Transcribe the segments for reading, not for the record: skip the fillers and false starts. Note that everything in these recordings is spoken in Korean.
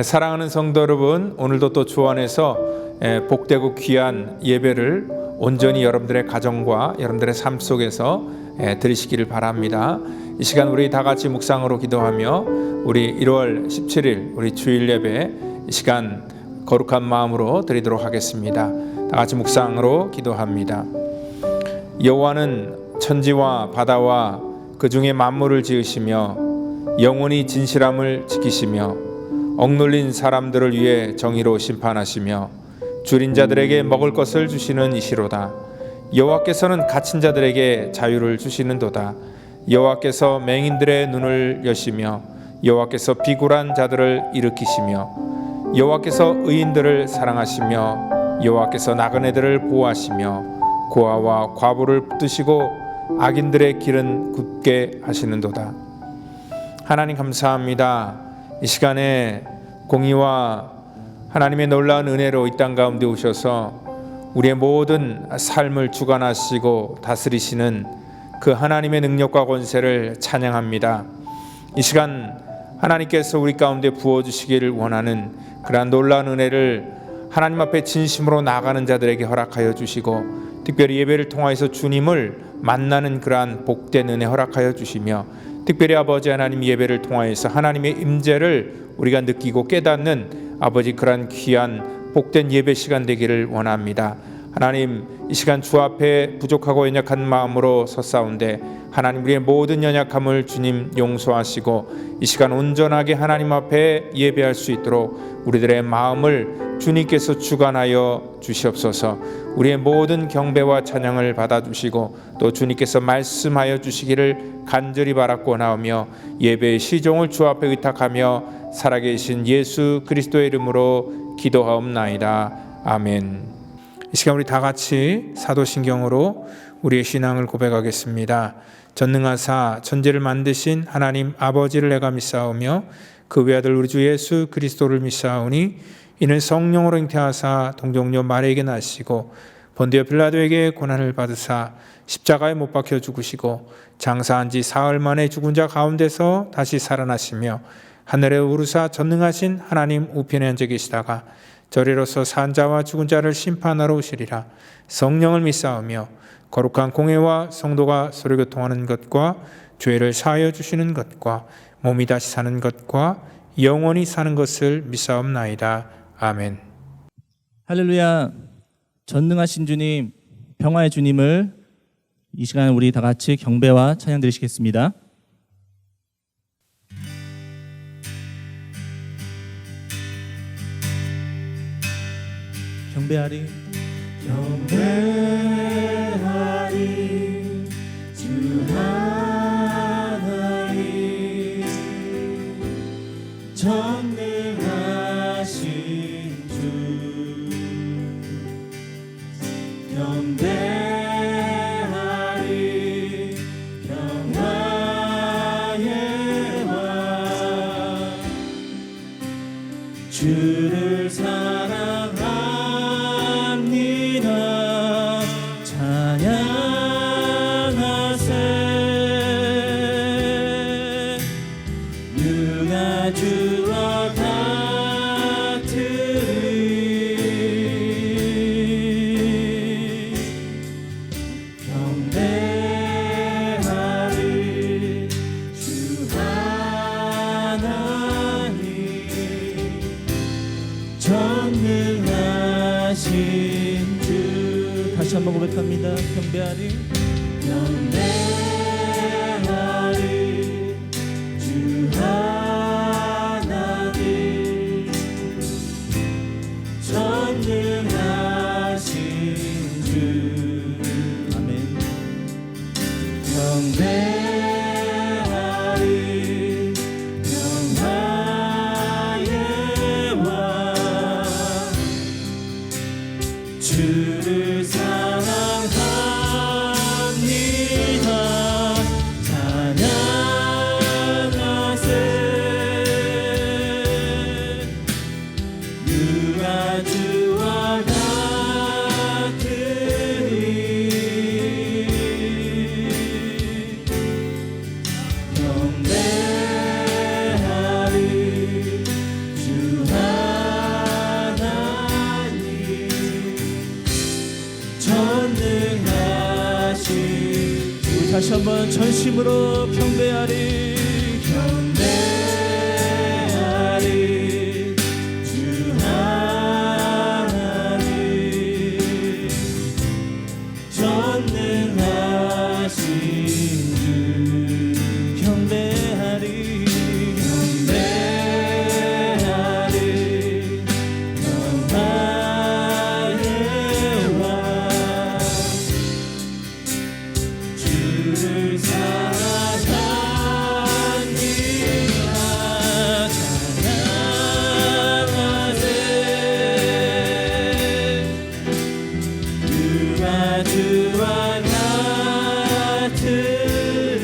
사랑하는 성도 여러분, 오늘도 또 주 안에서 복되고 귀한 예배를 온전히 여러분들의 가정과 여러분들의 삶 속에서 드리시기를 바랍니다. 이 시간 우리 다 같이 묵상으로 기도하며 우리 1월 17일 우리 주일 예배 이 시간 거룩한 마음으로 드리도록 하겠습니다. 다 같이 묵상으로 기도합니다. 여호와는 천지와 바다와 그 중에 만물을 지으시며 영원히 진실함을 지키시며 억눌린 사람들을 위해 정의로 심판하시며 줄인 자들에게 먹을 것을 주시는 이시로다. 여호와께서는 갇힌 자들에게 자유를 주시는도다. 여호와께서 맹인들의 눈을 여시며 여호와께서 비굴한 자들을 일으키시며 여호와께서 의인들을 사랑하시며 여호와께서 나그네들을 보호하시며 고아와 과부를 붙드시고 악인들의 길은 굳게 하시는도다. 하나님 감사합니다. 이 시간에 공의와 하나님의 놀라운 은혜로 이 땅 가운데 오셔서 우리의 모든 삶을 주관하시고 다스리시는 그 하나님의 능력과 권세를 찬양합니다. 이 시간 하나님께서 우리 가운데 부어주시기를 원하는 그러한 놀라운 은혜를 하나님 앞에 진심으로 나아가는 자들에게 허락하여 주시고 특별히 예배를 통하여서 주님을 만나는 그러한 복된 은혜 허락하여 주시며 특별히 아버지 하나님 예배를 통하여서 하나님의 임재를 우리가 느끼고 깨닫는 아버지 그러한 귀한 복된 예배 시간 되기를 원합니다. 하나님 이 시간 주 앞에 부족하고 연약한 마음으로 섰사온데 하나님 우리의 모든 연약함을 주님 용서하시고 이 시간 온전하게 하나님 앞에 예배할 수 있도록 우리들의 마음을 주님께서 주관하여 주시옵소서. 우리의 모든 경배와 찬양을 받아주시고 또 주님께서 말씀하여 주시기를 간절히 바랐고 나오며 예배의 시종을 주 앞에 의탁하며 살아계신 예수 그리스도의 이름으로 기도하옵나이다. 아멘. 이 시간 우리 다 같이 사도신경으로 우리의 신앙을 고백하겠습니다. 전능하사 천지를 만드신 하나님 아버지를 내가 믿사오며 그 외아들 우리 주 예수 그리스도를 믿사오니 이는 성령으로 잉태하사 동정녀 마리아에게 나시고 본디오 빌라도에게 고난을 받으사 십자가에 못 박혀 죽으시고 장사한 지 사흘 만에 죽은 자 가운데서 다시 살아나시며 하늘에 오르사 전능하신 하나님 우편에 앉아 계시다가 저리로서 산 자와 죽은 자를 심판하러 오시리라. 성령을 믿사오며 거룩한 공회와 성도가 서로 교통하는 것과 죄를 사하여 주시는 것과 몸이 다시 사는 것과 영원히 사는 것을 믿사옵나이다. 아멘. 할렐루야. 전능하신 주님, 평화의 주님을 이 시간 우리 다 같이 경배와 찬양 드리시겠습니다. 경배하리 경배하리 주 하나님 전능하신 주 경배하리 평화의 왕 주를 사랑합니다. 찬양하세. 누가 주와 같으리. 경배하리 주 하나님 전능하신 주. 다시 한번 고백합니다. 경배하리 경배하리 주 하나님 전능하신 주. 아멘. 경배하리 평화의 왕 주를 사랑합니다. 한번 전심으로 경배하리 경배하리 주 하나님 전능하신 주 경배하리 경배하리 영광의 왕 주를 사랑합니다 찬양하세 누가 주와 같으리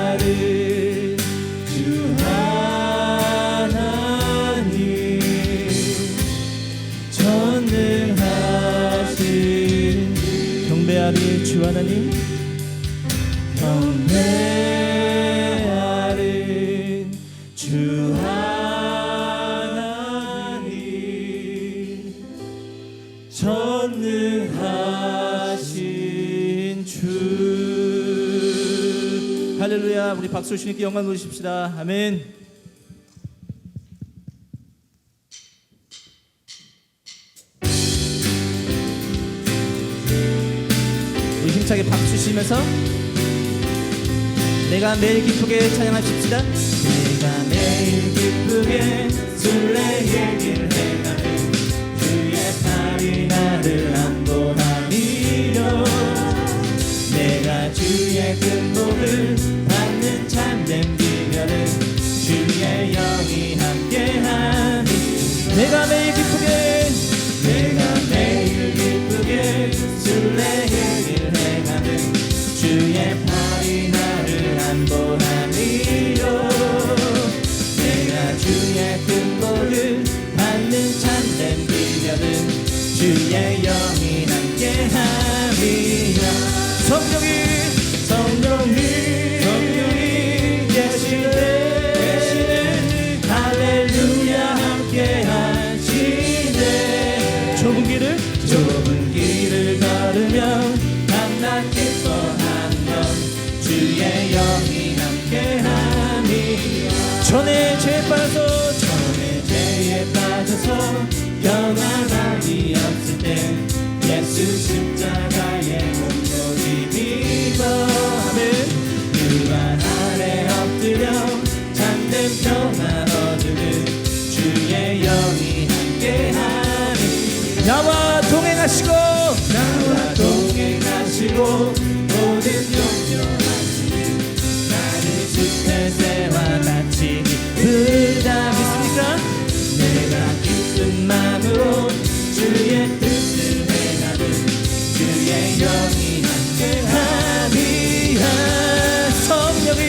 경배하리 주 하나님 전능하신 경배하리 주 하나님 경배하리 주 하나님 전능하신 주 할렐루야. 우리 박수 주님께 영광 돌리십시다. 아멘. 우리 힘차게 박수 치면서 내가 매일 기쁘게 찬양하십시다. 내가 매일 기쁘게 순례의 길 행하는 주의 팔이 나를 안보하리요 내가 주의 큰 복을 받는 참된 비결은 주의 영이 함께하니 내가 매일 기쁘게 내가 매일 기쁘게 순례의 길 행하는 주의 팔이 나를 안보하니요 내가 주의 큰 복을 받는 참된 비결은 주의 영이 함께함이라 성령이 계시네 할렐루야 함께하시네 좁은 길을 걸으며 밤낮 기뻐하며 주의 영이 함께하니 전에 죄에 빠져서 전에 죄에 빠져서 평안함이 없을 때 예수 십자가의 몸도 힘입어 그 안 아래 엎드려 참된 평안 얻으는 주의 영이 함께하니 나와 동행하시고 나와 동행하시고 모든 용서하시니 나는 숲에새와 같이 기쁘다 믿습니까? 내가 기쁜 마음으로 주의 뜻을 행하는 주의 영이 함께하리라 성령이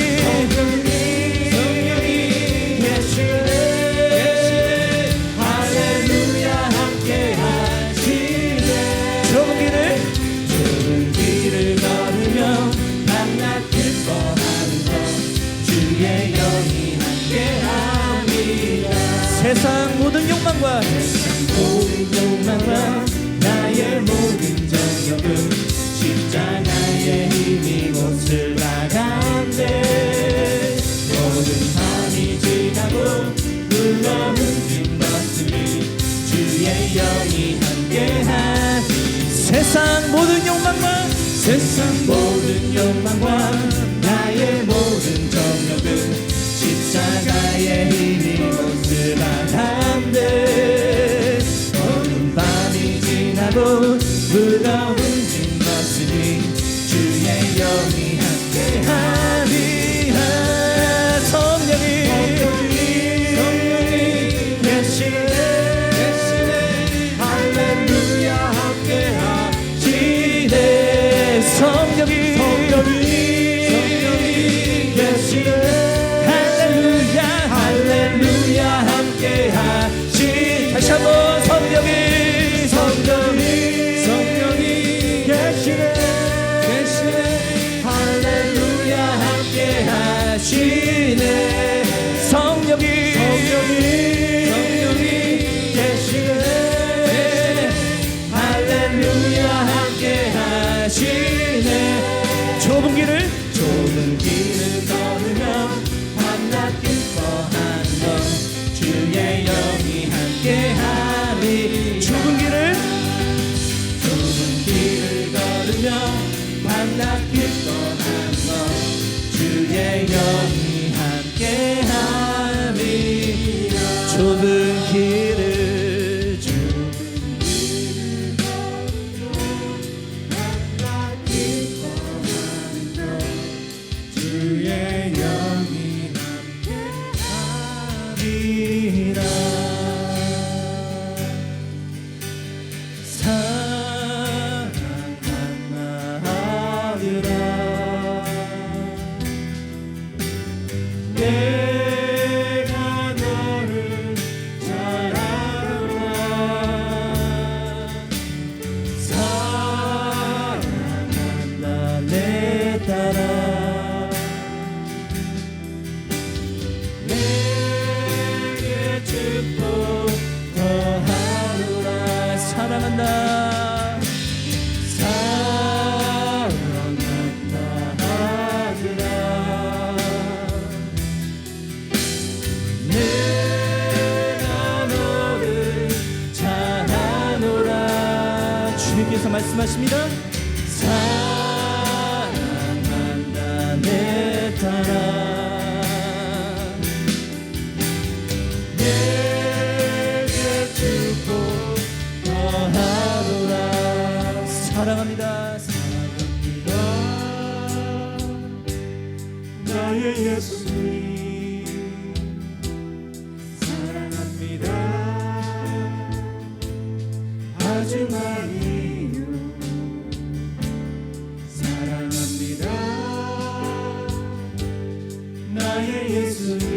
계시네 할렐루야 함께하시네 좁은 길을 걸으며 밤낮 기뻐하는 것 주의 영이 함께함이라 세상 모든 욕망과 모든 욕망과 나의 모든 정욕은 십자가의 힘이 못을 나간대 모든 밤이 지나고 무거운 짐 벗으니 주의 영이 함께하니 세상 모든 욕망과 세상 모든 욕망과 나의 모든 정욕은 십자가의 힘이 못을 나간대 어두운 밤이 지나고 무거운 짐 벗으니 주의 영이 함께하리라 성령이 계시네 할렐루야 함께하시네 성령이 계시네 할렐루야 함께하시 다시 한번 성령이 계시네 할렐루야 함께하시네 성령이 계시네 주시네. 좁은 길을 걸으며 밤낮 기뻐하는 것 주의 영이 함께하리. 좁은 길을 걸으며 밤낮 기뻐하는 것 주의 영이 함께하리. 좁은 길을 주의 영이 함께하리라. 사랑하리라. 내가 너를 사랑하라. 사랑한다 내 따라. 내게 축복 더하노라. 사랑한다. 사랑한다 하더라. 내가 너를 잘하노라. 주님께서 말씀하십니다. 사랑한다 내 따라. 내게 축복 더하노라. 사랑합니다. 나의 예수님 사랑합니다. 하지만 이유 사랑합니다. 나의 예수님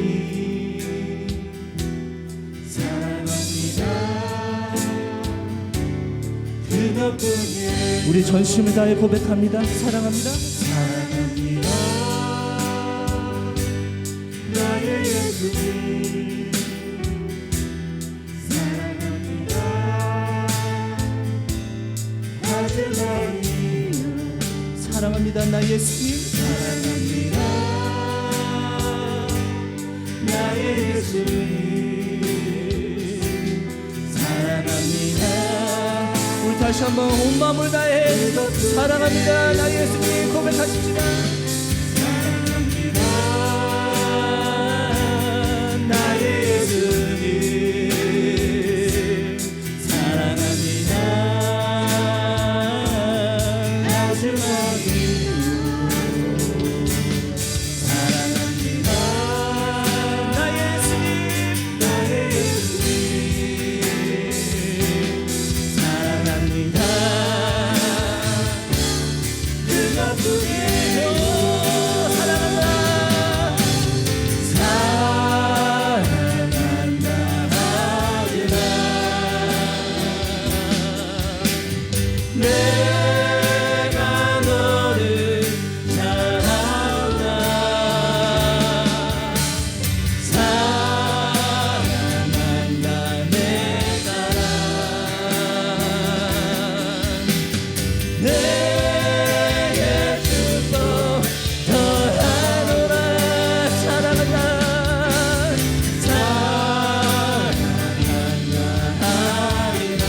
사랑합니다. 그것뿐이에요. 우리 전심을 다해 고백합니다. 사랑합니다. 사랑합니다. 나의 예수님 사랑합니다. 하지만 이유 사랑합니다. 나의 예수님. 사랑합니다. 나의 예수님 사랑합니다. 우리 다시 한번 온 마음을 다해 사랑합니다. 나의 예수님 고백하십시다. 사랑합니다. 나의 예수님 사랑합니다. 하지만 이유 사랑합니다. 나의 예수님. 나의 예수님 사랑합니다. 그것뿐이에요. 사랑한다. 사랑한다 하리라. 내가 너를 사랑한다. 사랑한다 내 따라. 내게 축복 더하노라. 사랑한다. 사랑한다 하리라.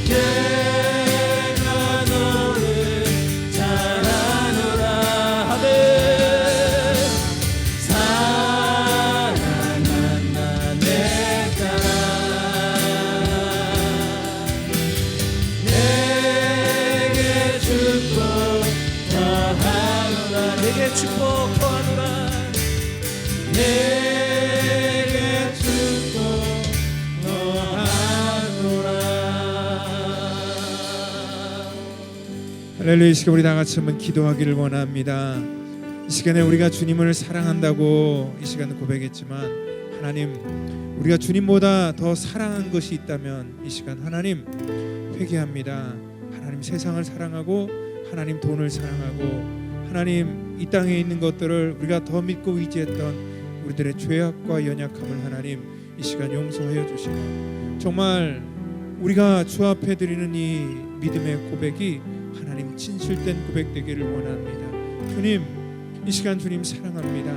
내가 너를 잘하노라. 아멘. 사랑한다 내 따라. 내게 축복 더하노라. 내게 축복 더하노라. 내게 축복 더하노라. 할렐루야. 이 시간 우리 다 같이 한번 기도하기를 원합니다. 이 시간에 우리가 주님을 사랑한다고 이 시간 고백했지만 하나님, 우리가 주님보다 더 사랑한 것이 있다면 이 시간 하나님 회개합니다. 하나님 세상을 사랑하고 하나님 돈을 사랑하고 하나님 이 땅에 있는 것들을 우리가 더 믿고 의지했던 우리들의 죄악과 연약함을 하나님 이 시간 용서하여 주시고 정말 우리가 주 앞에 드리는 이 믿음의 고백이 하나님 진실된 고백 되기를 원합니다. 주님, 이 시간 주님 사랑합니다.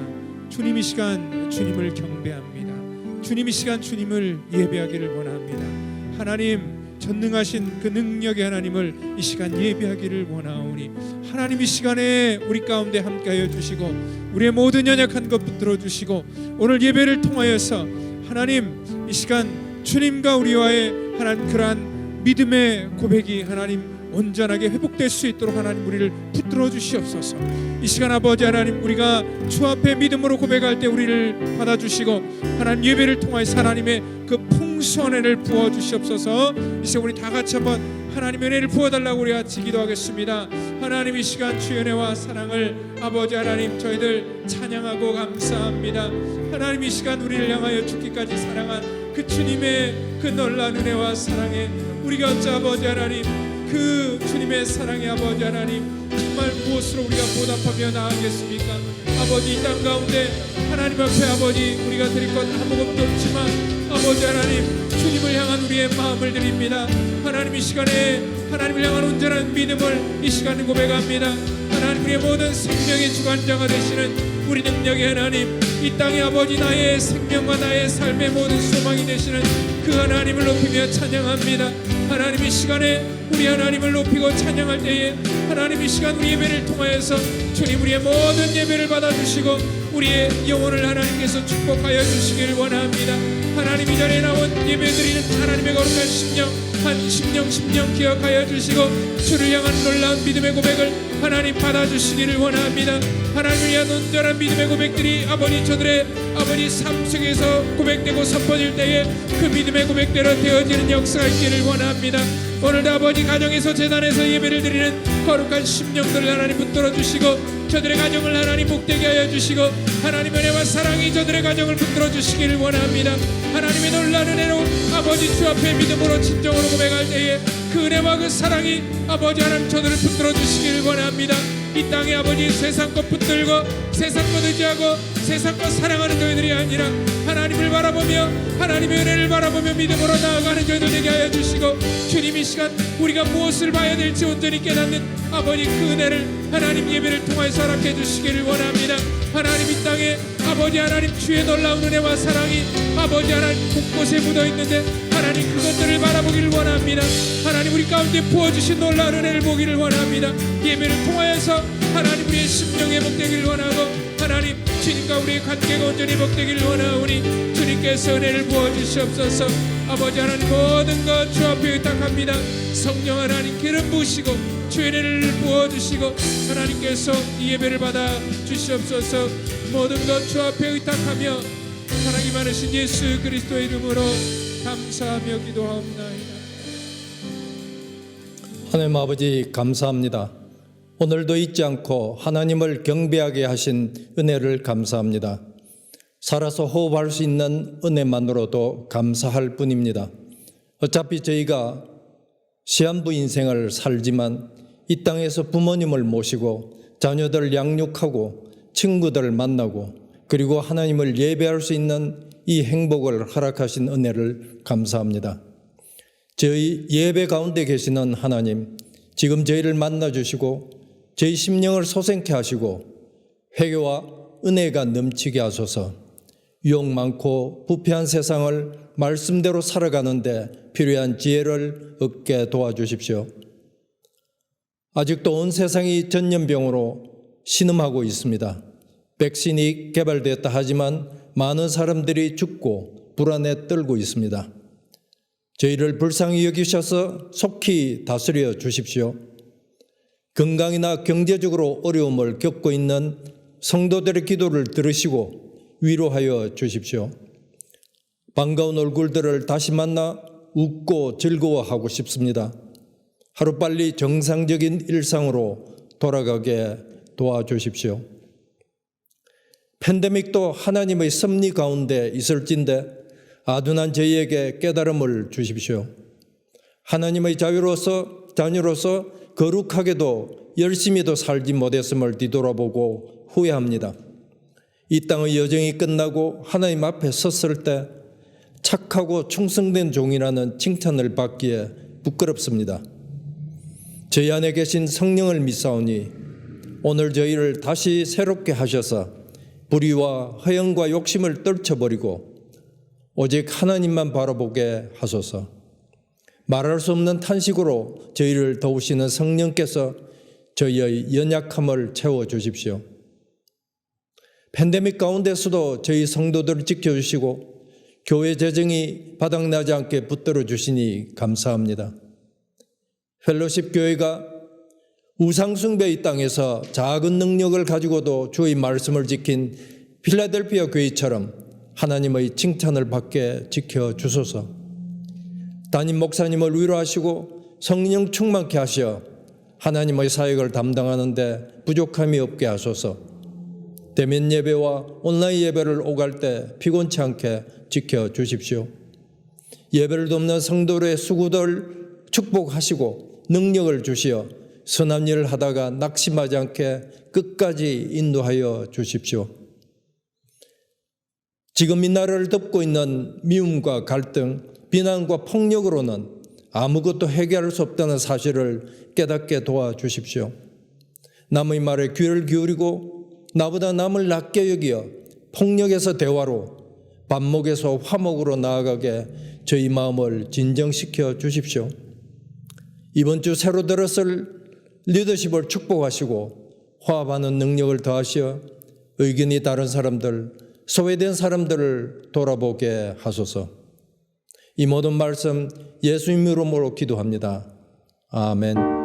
주님, 이 시간 주님을 경배합니다. 주님, 이 시간 주님을 예배하기를 원합니다. 하나님, 전능하신 그 능력의 하나님을 이 시간 예배하기를 원하오니 하나님, 이 시간에 우리 가운데 함께하여 주시고 우리의 모든 연약한 것 붙들어 주시고 오늘 예배를 통하여서 하나님, 이 시간 주님과 우리와의 하나님 그러한 믿음의 고백이 하나님 온전하게 회복될 수 있도록 하나님 우리를 붙들어 주시옵소서. 이 시간 아버지 하나님, 우리가 주 앞에 믿음으로 고백할 때 우리를 받아주시고 하나님 예배를 통하여서 하나님의 그 풍성한 은혜를 부어 주시옵소서. 이 시간 우리 다 같이 한번 하나님의 은혜를 부어달라고 우리 같이 기도하겠습니다. 하나님, 이 시간 주의 은혜와 사랑을 아버지 하나님 저희들 찬양하고 감사합니다. 하나님, 이 시간 우리를 향하여 죽기까지 사랑한 그 주님의 그 놀라운 은혜와 사랑에 우리가 어찌 아버지 하나님 그 주님의 사랑에 아버지 하나님 정말 무엇으로 우리가 보답하며 나아가겠습니까? 아버지, 이 땅 가운데 하나님 앞에 아버지 우리가 드릴 것 아무것도 없지만 아버지 하나님 주님을 향한 우리의 마음을 드립니다. 하나님, 이 시간에 하나님을 향한 온전한 믿음을 이 시간에 고백합니다. 하나님, 우리의 모든 생명의 주관자가 되시는 우리 능력의 하나님, 이 땅의 아버지 나의 생명과 나의 삶의 모든 소망이 되시는 그 하나님을 높이며 찬양합니다. 하나님, 이 시간에 우리 하나님을 높이고 찬양할 때에 하나님, 이 시간 우리 예배를 통하여서 주님 우리의 모든 예배를 받아주시고 우리의 영혼을 하나님께서 축복하여 주시길 원합니다. 하나님, 이 자리에 나온 예배드리는 하나님의 거룩한 심령 한 심령 기억하여 주시고 주를 향한 놀라운 믿음의 고백을 하나님 받아주시기를 원합니다. 하나님을 위한 온전한 믿음의 고백들이 아버지 저들의 아버지 삶 속에서 고백되고 선포될 때에 그 믿음의 고백대로 되어지는 역사가 있기를 원합니다. 오늘도 아버지 가정에서 재단에서 예배를 드리는 거룩한 심령들을 하나님 붙들어 주시고 저들의 가정을 하나님 복되게 하여 주시고 하나님의 은혜와 사랑이 저들의 가정을 붙들어 주시기를 원합니다. 하나님의 놀라운 은혜로 아버지 주 앞에 믿음으로 진정으로 고백할 때에 그 은혜와 그 사랑이 아버지 하나님 저들을 붙들어 주시기를 원합니다. 이 땅에 아버지 세상 것 붙들고 세상 것 의지하고 세상 것 사랑하는 저희들이 아니라 하나님을 바라보며 하나님의 은혜를 바라보며 믿음으로 나아가는 저희들 되게 하여 주시고 주님, 이 시간 우리가 무엇을 봐야 될지 온전히 깨닫는 아버지 그 은혜를 하나님 예배를 통해서 허락해 주시기를 원합니다. 하나님, 이 땅에 아버지 하나님 주의 놀라운 은혜와 사랑이 아버지 하나님 곳곳에 묻어있는데 하나님 그것들을 바라보기를 원합니다. 하나님, 우리 가운데 부어주신 놀라운 은혜를 보기를 원합니다. 예배를 통하여서 하나님 우리의 심령 회복되기를 원하고 하나님 주님과 우리의 관계가 온전히 회복되기를 원하오니 주님께서 은혜를 부어주시옵소서. 아버지 하나님, 모든 것 주 앞에 의탁합니다. 성령 하나님 기름 부으시고 주의 은혜를 부어주시고 하나님께서 이 예배를 받아 주시옵소서. 모든 것 주 앞에 의탁하며 사랑이 많으신 예수 그리스도의 이름으로 감사하며 기도하옵나이다. 하나님 아버지, 감사합니다. 오늘도 잊지 않고 하나님을 경배하게 하신 은혜를 감사합니다. 살아서 호흡할 수 있는 은혜만으로도 감사할 뿐입니다. 어차피 저희가 시한부 인생을 살지만 이 땅에서 부모님을 모시고 자녀들 양육하고 친구들을 만나고 그리고 하나님을 예배할 수 있는 이 행복을 허락하신 은혜를 감사합니다. 저희 예배 가운데 계시는 하나님, 지금 저희를 만나주시고 저희 심령을 소생케 하시고 회개와 은혜가 넘치게 하소서. 유혹 많고 부패한 세상을 말씀대로 살아가는데 필요한 지혜를 얻게 도와주십시오. 아직도 온 세상이 전염병으로 신음하고 있습니다. 백신이 개발되었다 하지만 많은 사람들이 죽고 불안에 떨고 있습니다. 저희를 불쌍히 여기셔서 속히 다스려 주십시오. 건강이나 경제적으로 어려움을 겪고 있는 성도들의 기도를 들으시고 위로하여 주십시오. 반가운 얼굴들을 다시 만나 웃고 즐거워하고 싶습니다. 하루빨리 정상적인 일상으로 돌아가게 도와주십시오. 팬데믹도 하나님의 섭리 가운데 있을진데 아둔한 저희에게 깨달음을 주십시오. 하나님의 자녀로서 거룩하게도 열심히도 살지 못했음을 뒤돌아보고 후회합니다. 이 땅의 여정이 끝나고 하나님 앞에 섰을 때 착하고 충성된 종이라는 칭찬을 받기에 부끄럽습니다. 저희 안에 계신 성령을 믿사오니 오늘 저희를 다시 새롭게 하셔서 불의와 허영과 욕심을 떨쳐버리고 오직 하나님만 바라보게 하소서. 말할 수 없는 탄식으로 저희를 도우시는 성령께서 저희의 연약함을 채워주십시오. 팬데믹 가운데서도 저희 성도들을 지켜주시고 교회 재정이 바닥나지 않게 붙들어 주시니 감사합니다. 펠로십 교회가 우상숭배의 땅에서 작은 능력을 가지고도 주의 말씀을 지킨 필라델피아 교회처럼 하나님의 칭찬을 받게 지켜주소서. 담임 목사님을 위로하시고 성령 충만케 하셔 하나님의 사역을 담당하는 데 부족함이 없게 하소서. 대면 예배와 온라인 예배를 오갈 때 피곤치 않게 지켜주십시오. 예배를 돕는 성도의 수고들 축복하시고 능력을 주시어 선한 일을 하다가 낙심하지 않게 끝까지 인도하여 주십시오. 지금 이 나라를 덮고 있는 미움과 갈등, 비난과 폭력으로는 아무것도 해결할 수 없다는 사실을 깨닫게 도와주십시오. 남의 말에 귀를 기울이고 나보다 남을 낮게 여기어 폭력에서 대화로, 반목에서 화목으로 나아가게 저희 마음을 진정시켜 주십시오. 이번 주 새로 들었을 리더십을 축복하시고 화합하는 능력을 더하시어 의견이 다른 사람들, 소외된 사람들을 돌아보게 하소서. 이 모든 말씀 예수님 이름으로 기도합니다. 아멘.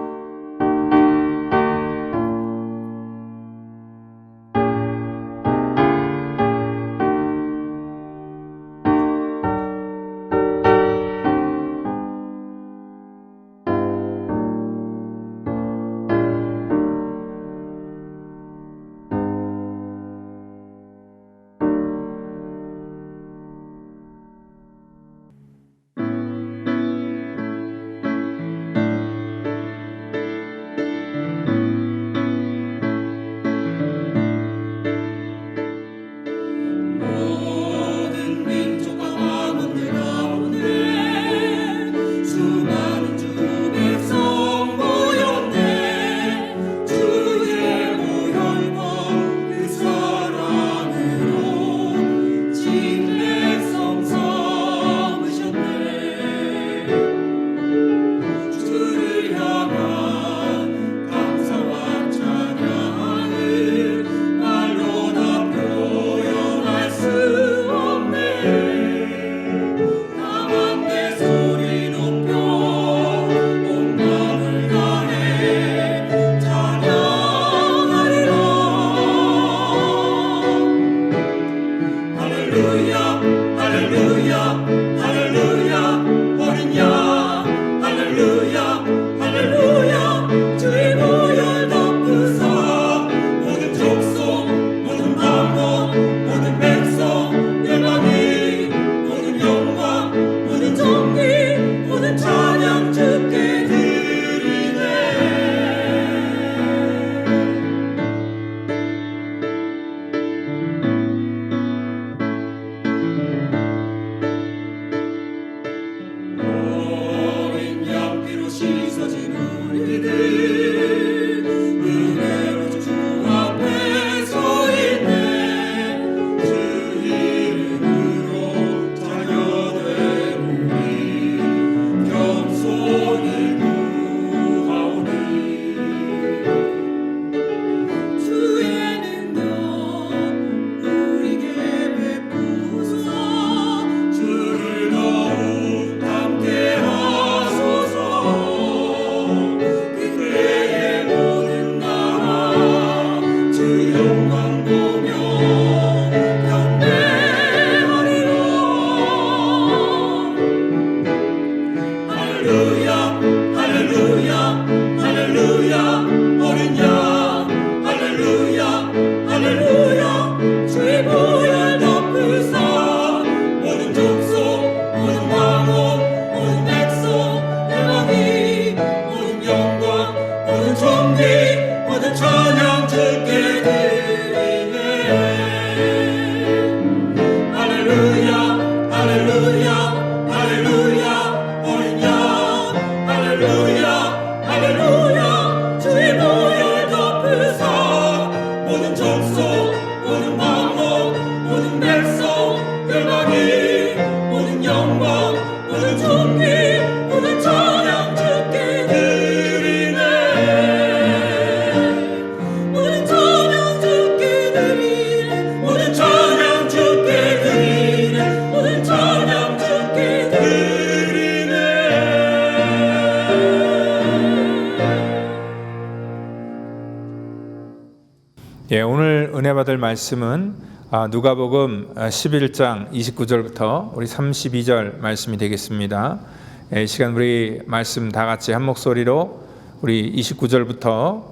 모든 민족과 왕국들 가운데 수많은 주 백성 모였네. 주의 보혈과 그 사랑으로 진 백성 삼으셨네. 주를 향한 감사와 찬양을 말로 다 표현할 수 없네. 다만 내 소리 높여 온 마음을 다해 찬양하리라. 할렐루야 할렐루야 할렐루야 어린 양 할렐루야 할렐루야 주의 보혈 덮으사 모든 족속 모든 방언 모든 백성 열방이 모든 영광 모든 존귀 모든 찬양 주께 드리네. 어린 양 피로 씻어진 우리들 은혜로 주 앞에 서 있네. 주 이름으로 자녀된 우리 겸손히 구하오니. 주의 능력 우리에게 베푸소서. 주를 더욱 함께 하소서. 그때의 모든 나라 주 영광 보며 경배하리라. 할렐루야 할렐루야 할렐루야 어린 양 할렐루야 할렐루야 주의 보혈 덮으사 모든 족속 모든 방언 모든 백성 열방이 모든 영광 모든 존귀 모든 찬양 주께 드리네. 할렐루야 할렐루야 예, 오늘 은혜 받을 말씀은 누가복음 11장 29절부터 우리 32절 말씀이 되겠습니다. 이 시간 우리 말씀 다 같이 한 목소리로 우리 29절부터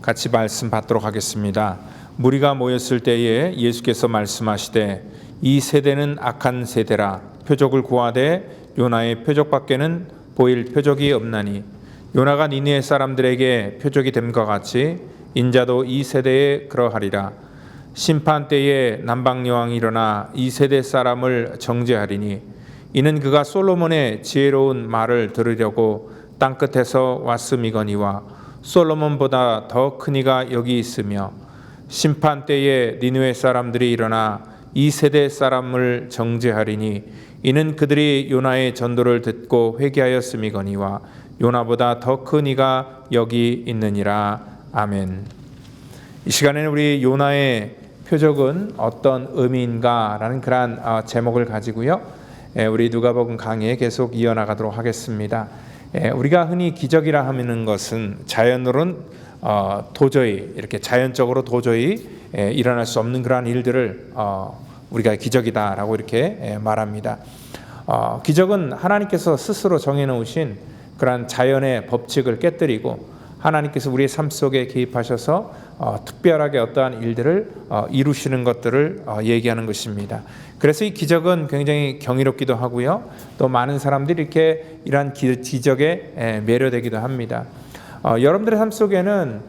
같이 말씀 받도록 하겠습니다. 무리가 모였을 때에 예수께서 말씀하시되 이 세대는 악한 세대라. 표적을 구하되 요나의 표적밖에는 보일 표적이 없나니 요나가 니느웨 사람들에게 표적이 됨과 같이 인자도 이 세대에 그러하리라. 심판 때에 남방 여왕이 일어나 이 세대 사람을 정죄하리니 이는 그가 솔로몬의 지혜로운 말을 들으려고 땅 끝에서 왔음이거니와 솔로몬보다 더 큰 이가 여기 있으며 심판 때에 니느웨 사람들이 일어나 이 세대 사람을 정죄하리니 이는 그들이 요나의 전도를 듣고 회개하였음이거니와 요나보다 더 큰 이가 여기 있느니라. 아멘. 이 시간에는 우리 요나의 표적은 어떤 의미인가라는 그러한 제목을 가지고요, 우리 누가복음 강의에 계속 이어나가도록 하겠습니다. 우리가 흔히 기적이라 하는 것은 자연으로는 도저히 이렇게 자연적으로 도저히 일어날 수 없는 그러한 일들을 우리가 기적이다라고 이렇게 말합니다. 기적은 하나님께서 스스로 정해놓으신 그러한 자연의 법칙을 깨뜨리고 하나님께서 우리의 삶 속에 개입하셔서 특별하게 어떠한 일들을 이루시는 것들을 얘기하는 것입니다. 그래서 이 기적은 굉장히 경이롭기도 하고요, 또 많은 사람들이 이렇게 이러한 기적에 매료되기도 합니다. 여러분들의 삶 속에는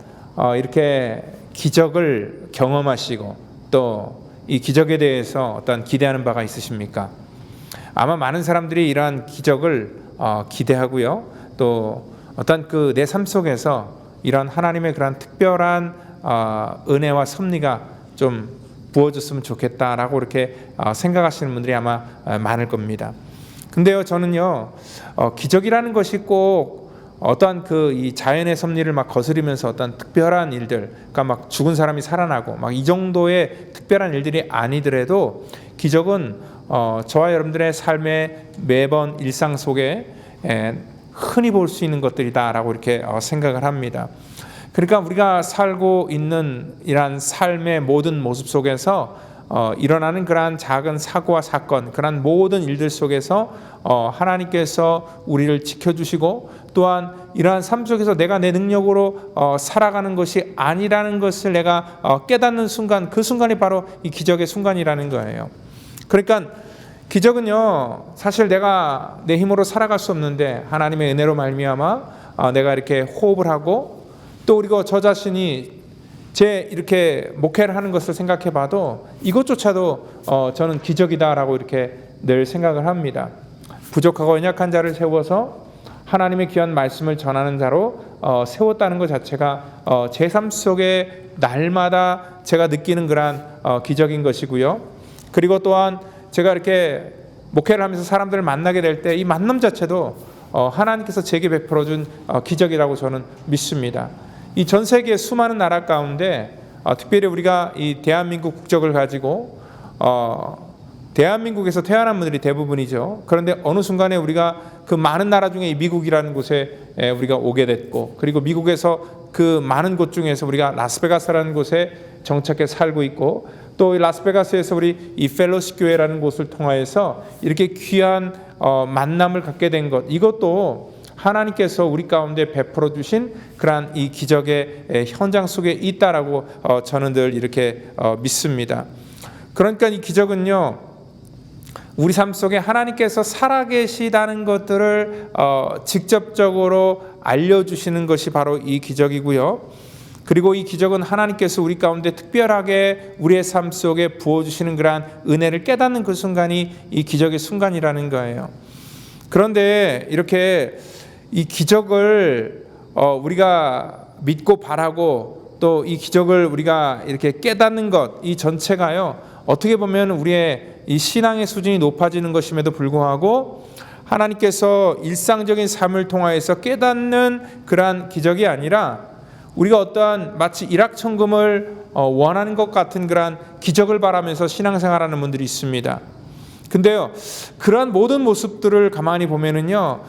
이렇게 기적을 경험하시고 또 이 기적에 대해서 어떤 기대하는 바가 있으십니까? 아마 많은 사람들이 이러한 기적을 기대하고요, 또 어떤 그 내 삶 속에서 이런 하나님의 그런 특별한 은혜와 섭리가 좀 부어졌으면 좋겠다라고 이렇게 생각하시는 분들이 아마 많을 겁니다. 근데요, 저는요, 기적이라는 것이 꼭 어떠한 그 이 자연의 섭리를 막 거스리면서 어떤 특별한 일들, 그러니까 막 죽은 사람이 살아나고 막 이 정도의 특별한 일들이 아니더라도 기적은 저와 여러분들의 삶의 매번 일상 속에 흔히 볼 수 있는 것들이다라고 이렇게 생각을 합니다. 그러니까 우리가 살고 있는 이러한 삶의 모든 모습 속에서 일어나는 그러한 작은 사고와 사건, 그러한 모든 일들 속에서 하나님께서 우리를 지켜주시고 또한 이러한 삶 속에서 내가 내 능력으로 살아가는 것이 아니라는 것을 내가 깨닫는 순간, 그 순간이 바로 이 기적의 순간이라는 거예요. 그러니까 기적은요, 사실 내가 내 힘으로 살아갈 수 없는데 하나님의 은혜로 말미암아 내가 이렇게 호흡을 하고 또 그리고 저 자신이 제 이렇게 목회를 하는 것을 생각해봐도 이것조차도 저는 기적이다라고 이렇게 늘 생각을 합니다. 부족하고 연약한 자를 세워서 하나님의 귀한 말씀을 전하는 자로 세웠다는 것 자체가 제 삶 속에 날마다 제가 느끼는 그러한 기적인 것이고요. 그리고 또한 제가 이렇게 목회를 하면서 사람들을 만나게 될 때 이 만남 자체도 하나님께서 제게 베풀어준 기적이라고 저는 믿습니다. 이 전 세계 수많은 나라 가운데 특별히 우리가 이 대한민국 국적을 가지고 대한민국에서 태어난 분들이 대부분이죠. 그런데 어느 순간에 우리가 그 많은 나라 중에 이 미국이라는 곳에 우리가 오게 됐고, 그리고 미국에서 그 많은 곳 중에서 우리가 라스베가스라는 곳에 정착해 살고 있고, 또 이 라스베가스에서 우리 이 펠로십 교회라는 곳을 통하여서 이렇게 귀한 만남을 갖게 된 것, 이것도 하나님께서 우리 가운데 베풀어 주신 그러한 이 기적의 현장 속에 있다라고 저는 늘 이렇게 믿습니다. 그러니까 이 기적은요, 우리 삶 속에 하나님께서 살아계시다는 것들을 직접적으로 알려주시는 것이 바로 이 기적이고요. 그리고 이 기적은 하나님께서 우리 가운데 특별하게 우리의 삶 속에 부어주시는 그러한 은혜를 깨닫는 그 순간이 이 기적의 순간이라는 거예요. 그런데 이렇게 이 기적을 우리가 믿고 바라고 또 이 기적을 우리가 이렇게 깨닫는 것, 이 전체가요, 어떻게 보면 우리의 이 신앙의 수준이 높아지는 것임에도 불구하고 하나님께서 일상적인 삶을 통하여서 깨닫는 그러한 기적이 아니라 우리가 어떠한 마치 일확천금을 원하는 것 같은 그러한 기적을 바라면서 신앙생활하는 분들이 있습니다. 근데요, 그러한 모든 모습들을 가만히 보면은요,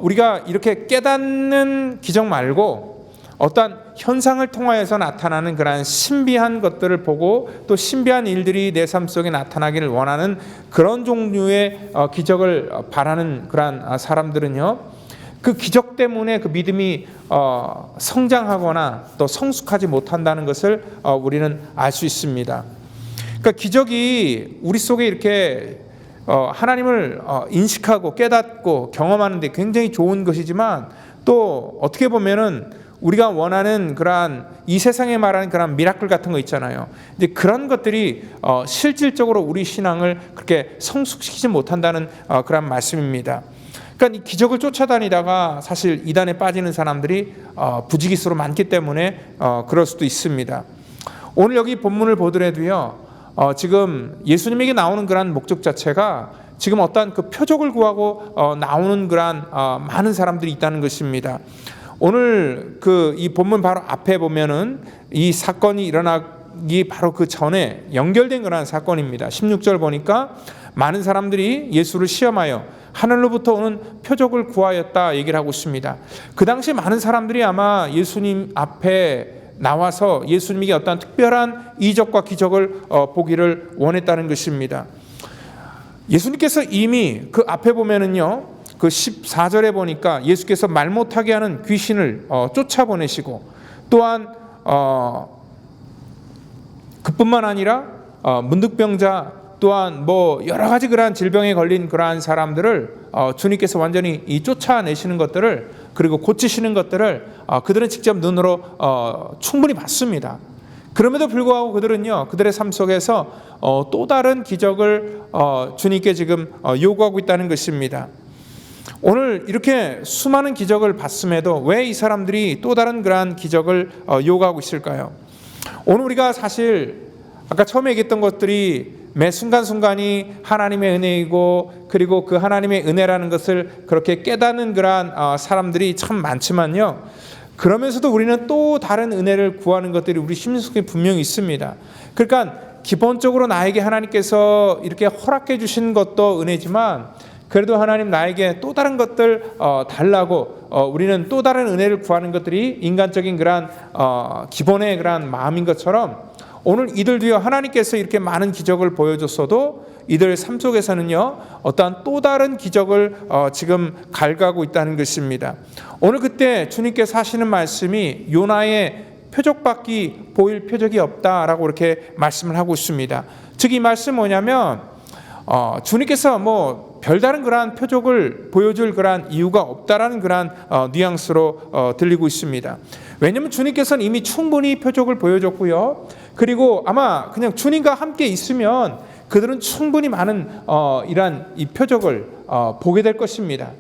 우리가 이렇게 깨닫는 기적 말고 어떠한 현상을 통하여서 나타나는 그러한 신비한 것들을 보고 또 신비한 일들이 내 삶 속에 나타나기를 원하는 그런 종류의 기적을 바라는 그러한 사람들은요, 그 기적 때문에 그 믿음이 성장하거나 또 성숙하지 못한다는 것을 우리는 알 수 있습니다. 그러니까 기적이 우리 속에 이렇게 하나님을 인식하고 깨닫고 경험하는 데 굉장히 좋은 것이지만, 또 어떻게 보면은 우리가 원하는 그러한 이 세상에 말하는 그런 미라클 같은 거 있잖아요. 이제 그런 것들이 실질적으로 우리 신앙을 그렇게 성숙시키지 못한다는 그런 말씀입니다. 그러니까 이 기적을 쫓아다니다가 사실 이단에 빠지는 사람들이 부지기수로 많기 때문에 그럴 수도 있습니다. 오늘 여기 본문을 보더라도요, 지금 예수님에게 나오는 그런 목적 자체가 지금 어떠한 그 표적을 구하고 나오는 그런 많은 사람들이 있다는 것입니다. 오늘 이 본문 바로 앞에 보면은 이 사건이 일어나기 바로 그 전에 연결된 그런 사건입니다. 16절 보니까 많은 사람들이 예수를 시험하여 하늘로부터 오는 표적을 구하였다 얘기를 하고 있습니다. 그 당시 많은 사람들이 아마 예수님 앞에 나와서 예수님에게 어떤 특별한 이적과 기적을 보기를 원했다는 것입니다. 예수님께서 이미 그 앞에 보면은요, 그 14절에 보니까 예수께서 말 못하게 하는 귀신을 쫓아보내시고, 또한 그뿐만 아니라 문득병자, 또한 뭐 여러 가지 그러한 질병에 걸린 그러한 사람들을 주님께서 완전히 이 쫓아내시는 것들을, 그리고 고치시는 것들을 그들은 직접 눈으로 충분히 봤습니다. 그럼에도 불구하고 그들은요, 그들의 삶 속에서 또 다른 기적을 주님께 지금 요구하고 있다는 것입니다. 오늘 이렇게 수많은 기적을 봤음에도 왜 이 사람들이 또 다른 그러한 기적을 요구하고 있을까요? 오늘 우리가 사실 아까 처음에 얘기했던 것들이 매 순간순간이 하나님의 은혜이고, 그리고 그 하나님의 은혜라는 것을 그렇게 깨닫는 그러한 사람들이 참 많지만요, 그러면서도 우리는 또 다른 은혜를 구하는 것들이 우리 심속에 분명히 있습니다. 그러니까 기본적으로 나에게 하나님께서 이렇게 허락해 주신 것도 은혜지만, 그래도 하나님 나에게 또 다른 것들 달라고 우리는 또 다른 은혜를 구하는 것들이 인간적인 그러한 기본의 그러한 마음인 것처럼, 오늘 이들도요, 하나님께서 이렇게 많은 기적을 보여줬어도 이들 삶 속에서는요, 어떠한 또 다른 기적을 지금 갈구하고 있다는 것입니다. 오늘 그때 주님께서 하시는 말씀이 요나의 표적밖에 보일 표적이 없다라고 이렇게 말씀을 하고 있습니다. 즉 이 말씀 뭐냐면, 주님께서 뭐 별다른 그러한 표적을 보여줄 그러한 이유가 없다라는 그러한 뉘앙스로 들리고 있습니다. 왜냐하면 주님께서는 이미 충분히 표적을 보여줬고요, 그리고 아마 그냥 주님과 함께 있으면 그들은 충분히 많은 이러한 이 표적을 보게 될 것입니다.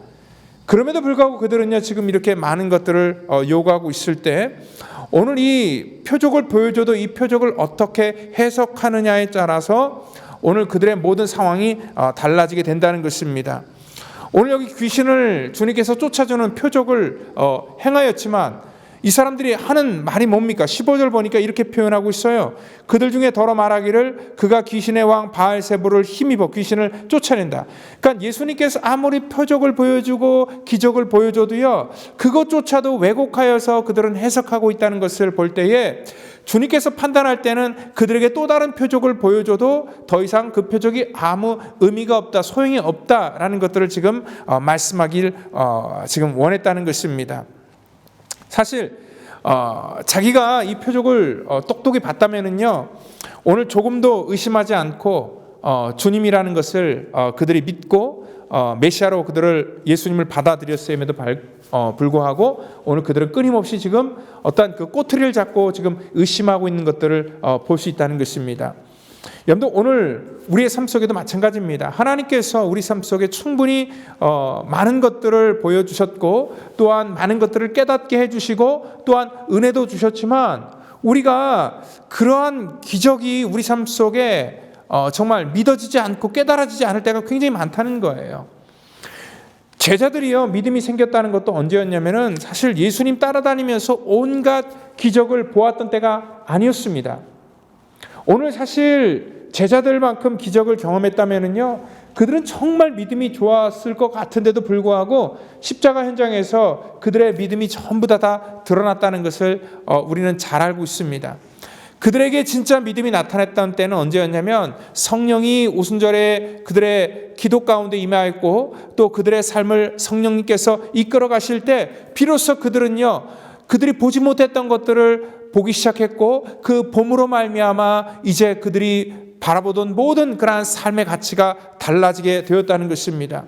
그럼에도 불구하고 그들은요, 지금 이렇게 많은 것들을 요구하고 있을 때, 오늘 이 표적을 보여줘도 이 표적을 어떻게 해석하느냐에 따라서 오늘 그들의 모든 상황이 달라지게 된다는 것입니다. 오늘 여기 귀신을 주님께서 쫓아주는 표적을 행하였지만 이 사람들이 하는 말이 뭡니까? 15절 보니까 이렇게 표현하고 있어요. 그들 중에 더러 말하기를 그가 귀신의 왕 바알세불을 힘입어 귀신을 쫓아낸다. 그러니까 예수님께서 아무리 표적을 보여주고 기적을 보여줘도요, 그것조차도 왜곡하여서 그들은 해석하고 있다는 것을 볼 때에, 주님께서 판단할 때는 그들에게 또 다른 표적을 보여줘도 더 이상 그 표적이 아무 의미가 없다, 소용이 없다라는 것들을 지금 말씀하길 지금 원했다는 것입니다. 사실 자기가 이 표적을 똑똑히 봤다면은요, 오늘 조금도 의심하지 않고 주님이라는 것을 그들이 믿고 메시아로 그들을 예수님을 받아들였음에도 불구하고 오늘 그들은 끊임없이 지금 어떤 그 꼬투리를 잡고 지금 의심하고 있는 것들을 볼 수 있다는 것입니다. 여러분들, 오늘 우리의 삶 속에도 마찬가지입니다. 하나님께서 우리 삶 속에 충분히 많은 것들을 보여주셨고, 또한 많은 것들을 깨닫게 해주시고, 또한 은혜도 주셨지만, 우리가 그러한 기적이 우리 삶 속에 정말 믿어지지 않고 깨달아지지 않을 때가 굉장히 많다는 거예요. 제자들이요, 믿음이 생겼다는 것도 언제였냐면은 사실 예수님 따라다니면서 온갖 기적을 보았던 때가 아니었습니다. 오늘 사실 제자들만큼 기적을 경험했다면은요, 그들은 정말 믿음이 좋았을 것 같은데도 불구하고 십자가 현장에서 그들의 믿음이 전부 다 드러났다는 것을 우리는 잘 알고 있습니다. 그들에게 진짜 믿음이 나타났던 때는 언제였냐면 성령이 오순절에 그들의 기도 가운데 임하였고 또 그들의 삶을 성령님께서 이끌어 가실 때 비로소 그들이 보지 못했던 것들을 보기 시작했고 그 봄으로 말미암아 이제 그들이 바라보던 모든 그러한 삶의 가치가 달라지게 되었다는 것입니다.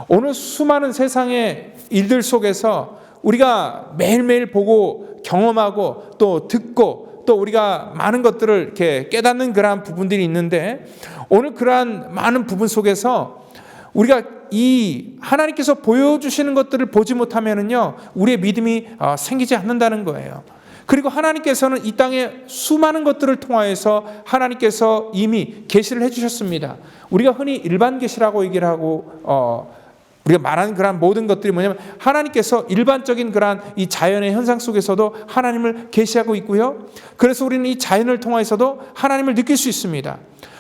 오늘 수많은 세상의 일들 속에서 우리가 매일매일 보고 경험하고 또 듣고 또 우리가 많은 것들을 이렇게 깨닫는 그러한 부분들이 있는데 오늘 그러한 많은 부분 속에서 우리가 이 하나님께서 보여주시는 것들을 보지 못하면은요 우리의 믿음이 생기지 않는다는 거예요. 그리고 하나님께서는 이 땅에 수많은 것들을 통하여서 하나님께서 이미 계시를 해주셨습니다. 우리가 흔히 일반 계시라고 얘기를 하고 우리가 말하는 그런 모든 것들이 뭐냐면 하나님께서 일반적인 그런 이 자연의 현상 속에서도 하나님을 계시하고 있고요. 그래서 우리는 이 자연을 통해서도 하나님을 느낄 수 있습니다.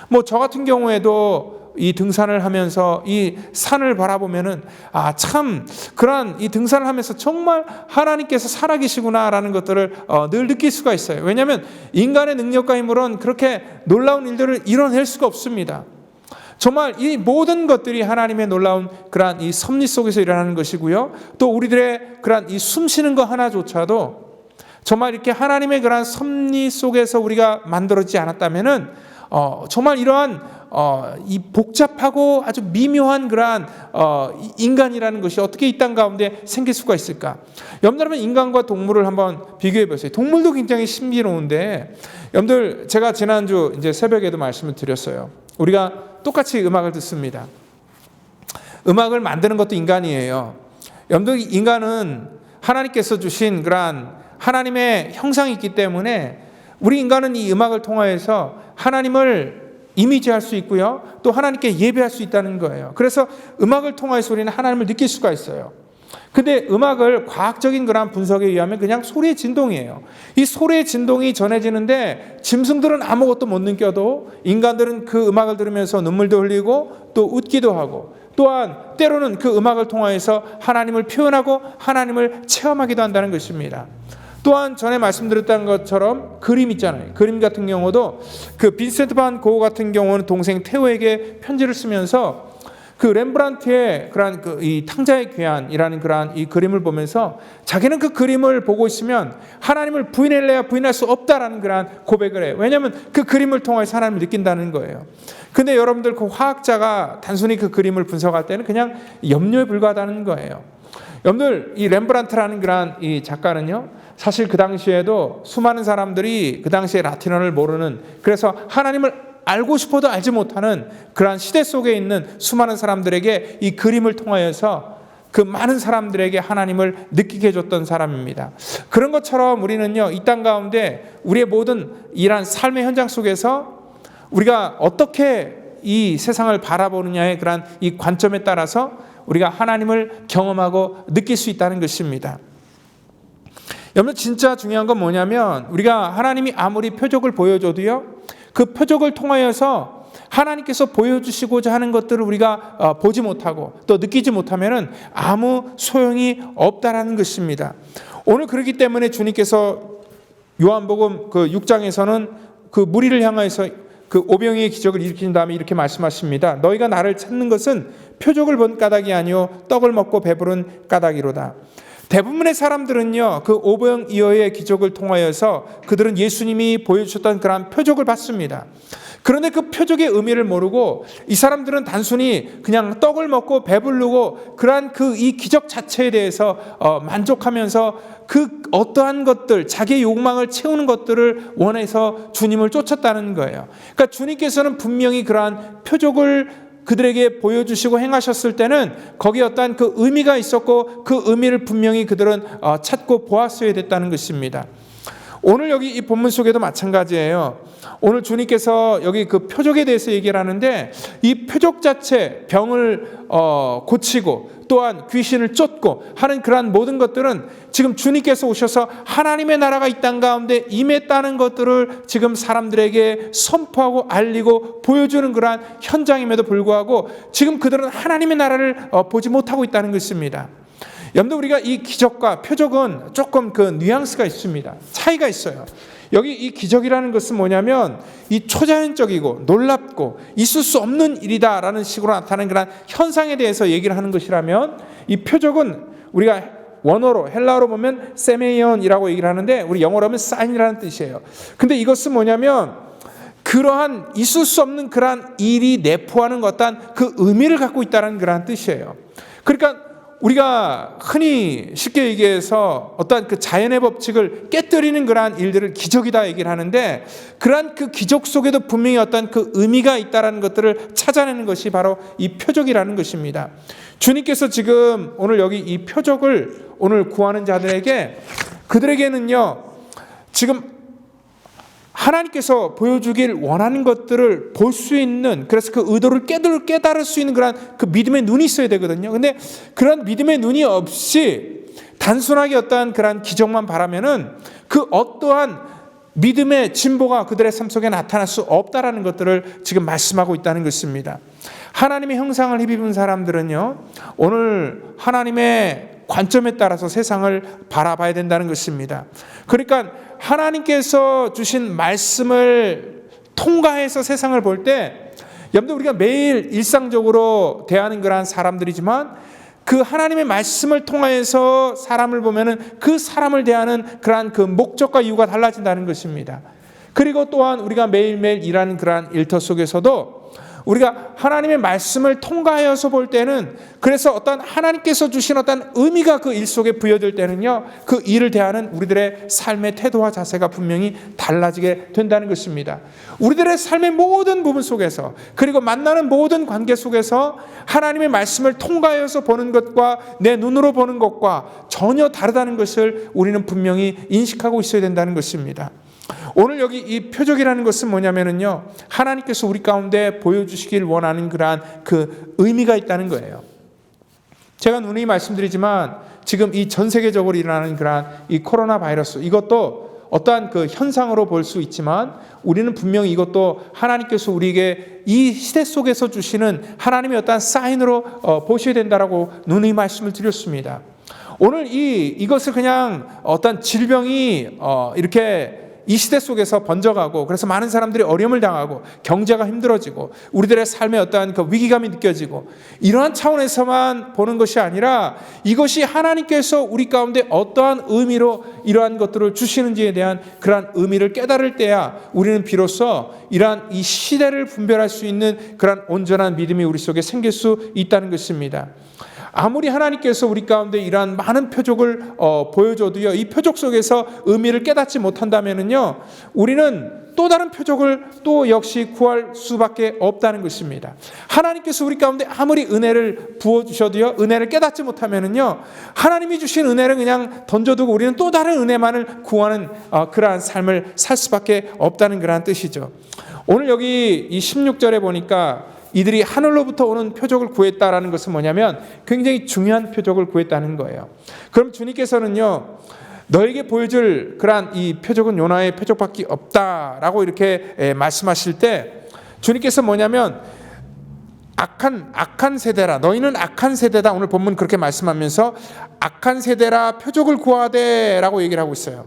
뭐 저 같은 경우에도 이 등산을 하면서 이 산을 바라보면은 참 그러한 이 등산을 하면서 정말 하나님께서 살아계시구나라는 것들을 늘 느낄 수가 있어요. 왜냐하면 인간의 능력과 힘으로는 그렇게 놀라운 일들을 이뤄낼 수가 없습니다. 정말 이 모든 것들이 하나님의 놀라운 그러한 이 섭리 속에서 일어나는 것이고요. 또 우리들의 그러한 이 숨쉬는 것 하나조차도 정말 이렇게 하나님의 그러한 섭리 속에서 우리가 만들어지지 않았다면은 정말 이러한 이 복잡하고 아주 미묘한 그러한 인간이라는 것이 어떻게 이 땅 가운데 생길 수가 있을까? 여러분 인간과 동물을 한번 비교해 보세요. 동물도 굉장히 신비로운데 여러분들 제가 지난주 이제 새벽에도 말씀을 드렸어요. 우리가 똑같이 음악을 듣습니다. 음악을 만드는 것도 인간이에요. 여러분들 인간은 하나님께서 주신 그러한 하나님의 형상이 있기 때문에 우리 인간은 이 음악을 통하여서 하나님을 이미지할 수 있고요. 또 하나님께 예배할 수 있다는 거예요. 그래서 음악을 통하여서 우리는 하나님을 느낄 수가 있어요. 근데 음악을 과학적인 그런 분석에 의하면 그냥 소리의 진동이에요. 이 소리의 진동이 전해지는데 짐승들은 아무것도 못 느껴도 인간들은 그 음악을 들으면서 눈물도 흘리고 또 웃기도 하고 또한 때로는 그 음악을 통하여서 하나님을 표현하고 하나님을 체험하기도 한다는 것입니다. 또한 전에 말씀드렸던 것처럼 그림 있잖아요. 그림 같은 경우도 그 빈센트 반 고흐 같은 경우는 동생 테오에게 편지를 쓰면서 그 렘브란트의 그러한 이 탕자의 귀환이라는 그러한 이 그림을 보면서 자기는 그 그림을 보고 있으면 하나님을 부인할래야 부인할 수 없다라는 그러한 고백을 해요. 왜냐하면 그 그림을 통해서 하나님을 느낀다는 거예요. 근데 여러분들 그 화학자가 단순히 그 그림을 분석할 때는 그냥 염료에 불과하다는 거예요. 여러분들 이 렘브란트라는 그러한 이 작가는요. 사실 그 당시에도 수많은 사람들이 그 당시에 라틴어를 모르는 그래서 하나님을 알고 싶어도 알지 못하는 그러한 시대 속에 있는 수많은 사람들에게 이 그림을 통하여서 그 많은 사람들에게 하나님을 느끼게 해줬던 사람입니다. 그런 것처럼 우리는요 이 땅 가운데 우리의 모든 이러한 삶의 현장 속에서 우리가 어떻게 이 세상을 바라보느냐의 그러한 이 관점에 따라서 우리가 하나님을 경험하고 느낄 수 있다는 것입니다. 여러분 진짜 중요한 건 뭐냐면 우리가 하나님이 아무리 표적을 보여줘도요 그 표적을 통하여서 하나님께서 보여주시고자 하는 것들을 우리가 보지 못하고 또 느끼지 못하면은 아무 소용이 없다라는 것입니다. 오늘 그렇기 때문에 주님께서 요한복음 그 6장에서는 그 무리를 향하여서 그 오병이의 기적을 일으킨 다음에 이렇게 말씀하십니다. 너희가 나를 찾는 것은 표적을 본 까닭이 아니요 떡을 먹고 배부른 까닭이로다. 대부분의 사람들은요 그 오병이어의 기적을 통하여서 그들은 예수님이 보여주셨던 그런 표적을 받습니다. 그런데 그 표적의 의미를 모르고 이 사람들은 단순히 그냥 떡을 먹고 배부르고 그러한 그 이 기적 자체에 대해서 만족하면서 그 어떠한 것들 자기의 욕망을 채우는 것들을 원해서 주님을 쫓았다는 거예요. 그러니까 주님께서는 분명히 그러한 표적을 그들에게 보여주시고 행하셨을 때는 거기에 어떠한 그 의미가 있었고 그 의미를 분명히 그들은 찾고 보았어야 됐다는 것입니다. 오늘 여기 이 본문 속에도 마찬가지예요. 오늘 주님께서 여기 그 표적에 대해서 얘기를 하는데 이 표적 자체, 병을 고치고 또한 귀신을 쫓고 하는 그러한 모든 것들은 지금 주님께서 오셔서 하나님의 나라가 이 땅 가운데 임했다는 것들을 지금 사람들에게 선포하고 알리고 보여주는 그러한 현장임에도 불구하고 지금 그들은 하나님의 나라를 보지 못하고 있다는 것입니다. 여러분들, 우리가 이 기적과 표적은 조금 그 뉘앙스가 있습니다. 차이가 있어요. 여기 이 기적이라는 것은 뭐냐면 이 초자연적이고 놀랍고 있을 수 없는 일이다라는 식으로 나타나는 그런 현상에 대해서 얘기를 하는 것이라면, 이 표적은 우리가 원어로 헬라어로 보면 세메이언이라고 얘기를 하는데 우리 영어로 하면 사인이라는 뜻이에요. 근데 이것은 뭐냐면 그러한 있을 수 없는 그러한 일이 내포하는 어떤 그 의미를 갖고 있다는 그러한 뜻이에요. 그러니까 우리가 흔히 쉽게 얘기해서 어떠한 그 자연의 법칙을 깨뜨리는 그러한 일들을 기적이다 얘기를 하는데, 그러한 그 기적 속에도 분명히 어떠한 그 의미가 있다라는 것들을 찾아내는 것이 바로 이 표적이라는 것입니다. 주님께서 지금 오늘 여기 이 표적을 오늘 구하는 자들에게, 그들에게는요 지금 하나님께서 보여주길 원하는 것들을 볼 수 있는, 그래서 그 의도를 깨달을 수 있는 그런 그 믿음의 눈이 있어야 되거든요. 근데 그런 믿음의 눈이 없이 단순하게 어떠한 그런 기적만 바라면은 그 어떠한 믿음의 진보가 그들의 삶 속에 나타날 수 없다라는 것들을 지금 말씀하고 있다는 것입니다. 하나님의 형상을 입은 사람들은요, 오늘 하나님의 관점에 따라서 세상을 바라봐야 된다는 것입니다. 그러니까 하나님께서 주신 말씀을 통과해서 세상을 볼 때, 여러분들 우리가 매일 일상적으로 대하는 그러한 사람들이지만 그 하나님의 말씀을 통하여서 사람을 보면은 그 사람을 대하는 그러한 그 목적과 이유가 달라진다는 것입니다. 그리고 또한 우리가 매일매일 일하는 그러한 일터 속에서도 우리가 하나님의 말씀을 통과하여서 볼 때는, 그래서 어떤 하나님께서 주신 어떤 의미가 그 일 속에 부여될 때는요, 그 일을 대하는 우리들의 삶의 태도와 자세가 분명히 달라지게 된다는 것입니다. 우리들의 삶의 모든 부분 속에서, 그리고 만나는 모든 관계 속에서 하나님의 말씀을 통과하여서 보는 것과 내 눈으로 보는 것과 전혀 다르다는 것을 우리는 분명히 인식하고 있어야 된다는 것입니다. 오늘 여기 이 표적이라는 것은 뭐냐면요, 하나님께서 우리 가운데 보여주시길 원하는 그러한 그 의미가 있다는 거예요. 제가 누누이 말씀드리지만 지금 이 전 세계적으로 일어나는 그러한 이 코로나 바이러스, 이것도 어떠한 그 현상으로 볼 수 있지만 우리는 분명히 이것도 하나님께서 우리에게 이 시대 속에서 주시는 하나님의 어떠한 사인으로 보셔야 된다라고 누누이 말씀을 드렸습니다. 오늘 이것을 그냥 어떤 질병이 이렇게 이 시대 속에서 번져가고, 그래서 많은 사람들이 어려움을 당하고 경제가 힘들어지고 우리들의 삶에 어떠한 그 위기감이 느껴지고, 이러한 차원에서만 보는 것이 아니라 이것이 하나님께서 우리 가운데 어떠한 의미로 이러한 것들을 주시는지에 대한 그러한 의미를 깨달을 때야 우리는 비로소 이러한 이 시대를 분별할 수 있는 그러한 온전한 믿음이 우리 속에 생길 수 있다는 것입니다. 아무리 하나님께서 우리 가운데 이러한 많은 표적을 보여줘도요, 이 표적 속에서 의미를 깨닫지 못한다면은요, 우리는 또 다른 표적을 또 역시 구할 수밖에 없다는 것입니다. 하나님께서 우리 가운데 아무리 은혜를 부어주셔도요, 은혜를 깨닫지 못하면은요, 하나님이 주신 은혜를 그냥 던져두고 우리는 또 다른 은혜만을 구하는 그러한 삶을 살 수밖에 없다는 그러한 뜻이죠. 오늘 여기 이 16절에 보니까 이들이 하늘로부터 오는 표적을 구했다라는 것은 뭐냐면 굉장히 중요한 표적을 구했다는 거예요. 그럼 주님께서는요, 너에게 보여줄 그러한 이 표적은 요나의 표적밖에 없다라고 이렇게 말씀하실 때, 주님께서 뭐냐면 악한 세대라, 너희는 악한 세대다, 오늘 본문 그렇게 말씀하면서 악한 세대라 표적을 구하되라고 얘기를 하고 있어요.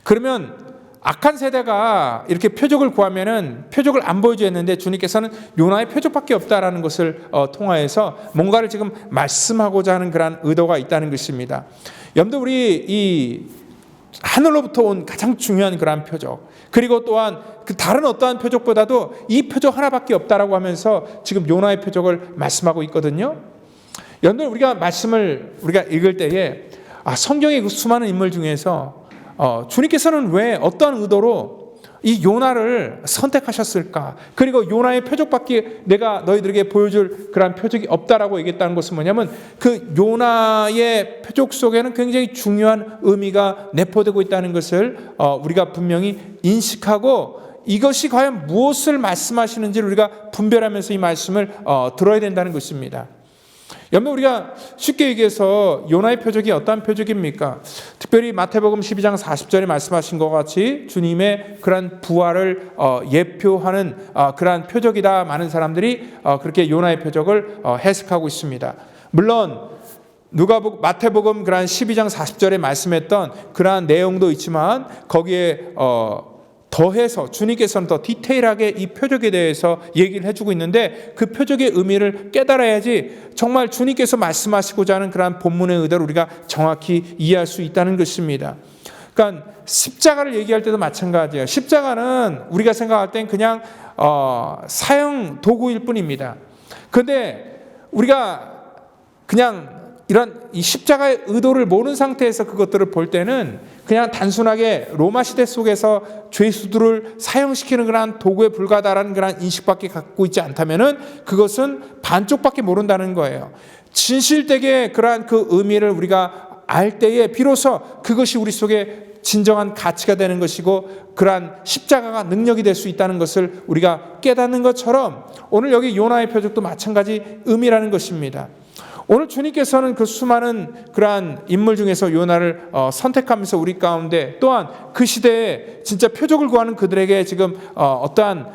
그러면 악한 세대가 이렇게 표적을 구하면은 표적을 안 보여줘야 했는데, 주님께서는 요나의 표적밖에 없다라는 것을 통하여서 뭔가를 지금 말씀하고자 하는 그런 의도가 있다는 것입니다. 여러분들, 우리 이 하늘로부터 온 가장 중요한 그런 표적, 그리고 또한 그 다른 어떠한 표적보다도 이 표적 하나밖에 없다라고 하면서 지금 요나의 표적을 말씀하고 있거든요. 여러분들, 우리가 말씀을 우리가 읽을 때에 성경의 그 수많은 인물 중에서 주님께서는 왜 어떠한 의도로 이 요나를 선택하셨을까? 그리고 요나의 표적밖에 내가 너희들에게 보여줄 그런 표적이 없다라고 얘기했다는 것은 뭐냐면 그 요나의 표적 속에는 굉장히 중요한 의미가 내포되고 있다는 것을 우리가 분명히 인식하고 이것이 과연 무엇을 말씀하시는지를 우리가 분별하면서 이 말씀을 들어야 된다는 것입니다. 여러분, 우리가 쉽게 얘기해서 요나의 표적이 어떠한 표적입니까? 특별히 마태복음 12장 40절에 말씀하신 것 같이 주님의 그러한 부활을 예표하는 그러한 표적이다. 많은 사람들이 그렇게 요나의 표적을 해석하고 있습니다. 물론 마태복음 그러한 12장 40절에 말씀했던 그러한 내용도 있지만 거기에 더해서 주님께서는 더 디테일하게 이 표적에 대해서 얘기를 해주고 있는데 그 표적의 의미를 깨달아야지 정말 주님께서 말씀하시고자 하는 그러한 본문의 의도를 우리가 정확히 이해할 수 있다는 것입니다. 그러니까 십자가를 얘기할 때도 마찬가지예요. 십자가는 우리가 생각할 땐 그냥 사형 도구일 뿐입니다. 그런데 우리가 그냥 이런 이 십자가의 의도를 모르는 상태에서 그것들을 볼 때는 그냥 단순하게 로마 시대 속에서 죄수들을 사형시키는 그런 도구에 불과하다라는 그런 인식밖에 갖고 있지 않다면은 그것은 반쪽밖에 모른다는 거예요. 진실되게 그러한 그 의미를 우리가 알 때에 비로소 그것이 우리 속에 진정한 가치가 되는 것이고 그러한 십자가가 능력이 될 수 있다는 것을 우리가 깨닫는 것처럼 오늘 여기 요나의 표적도 마찬가지 의미라는 것입니다. 오늘 주님께서는 그 수많은 그러한 인물 중에서 요나를 선택하면서 우리 가운데 또한 그 시대에 진짜 표적을 구하는 그들에게 지금 어떠한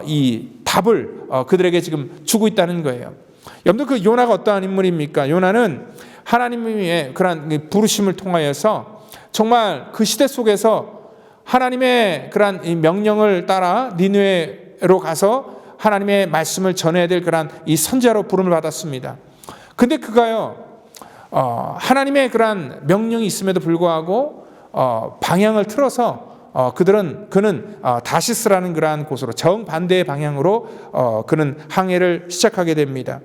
이 답을 그들에게 지금 주고 있다는 거예요. 여러분들 그 요나가 어떠한 인물입니까? 요나는 하나님의 그러한 부르심을 통하여서 정말 그 시대 속에서 하나님의 그러한 이 명령을 따라 니느웨로 가서 하나님의 말씀을 전해야 될 그러한 이 선지자로 부름을 받았습니다. 근데 그가요, 하나님의 그러한 명령이 있음에도 불구하고 방향을 틀어서 그는 다시스라는 그러한 곳으로 정반대의 방향으로 그는 항해를 시작하게 됩니다.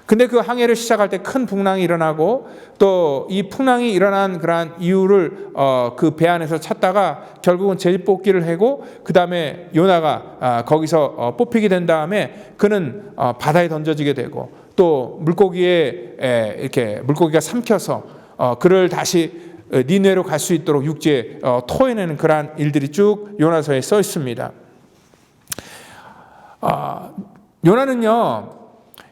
근데 그 항해를 시작할 때 큰 풍랑이 일어나고 또 이 풍랑이 일어난 그러한 이유를 그 배 안에서 찾다가 결국은 제비뽑기를 하고 그 다음에 요나가 거기서 뽑히게 된 다음에 그는 바다에 던져지게 되고 또 물고기에 이렇게 물고기가 삼켜서 그를 다시 니느웨로 갈 수 있도록 육지에 토해내는 그러한 일들이 쭉 요나서에 써 있습니다. 요나는요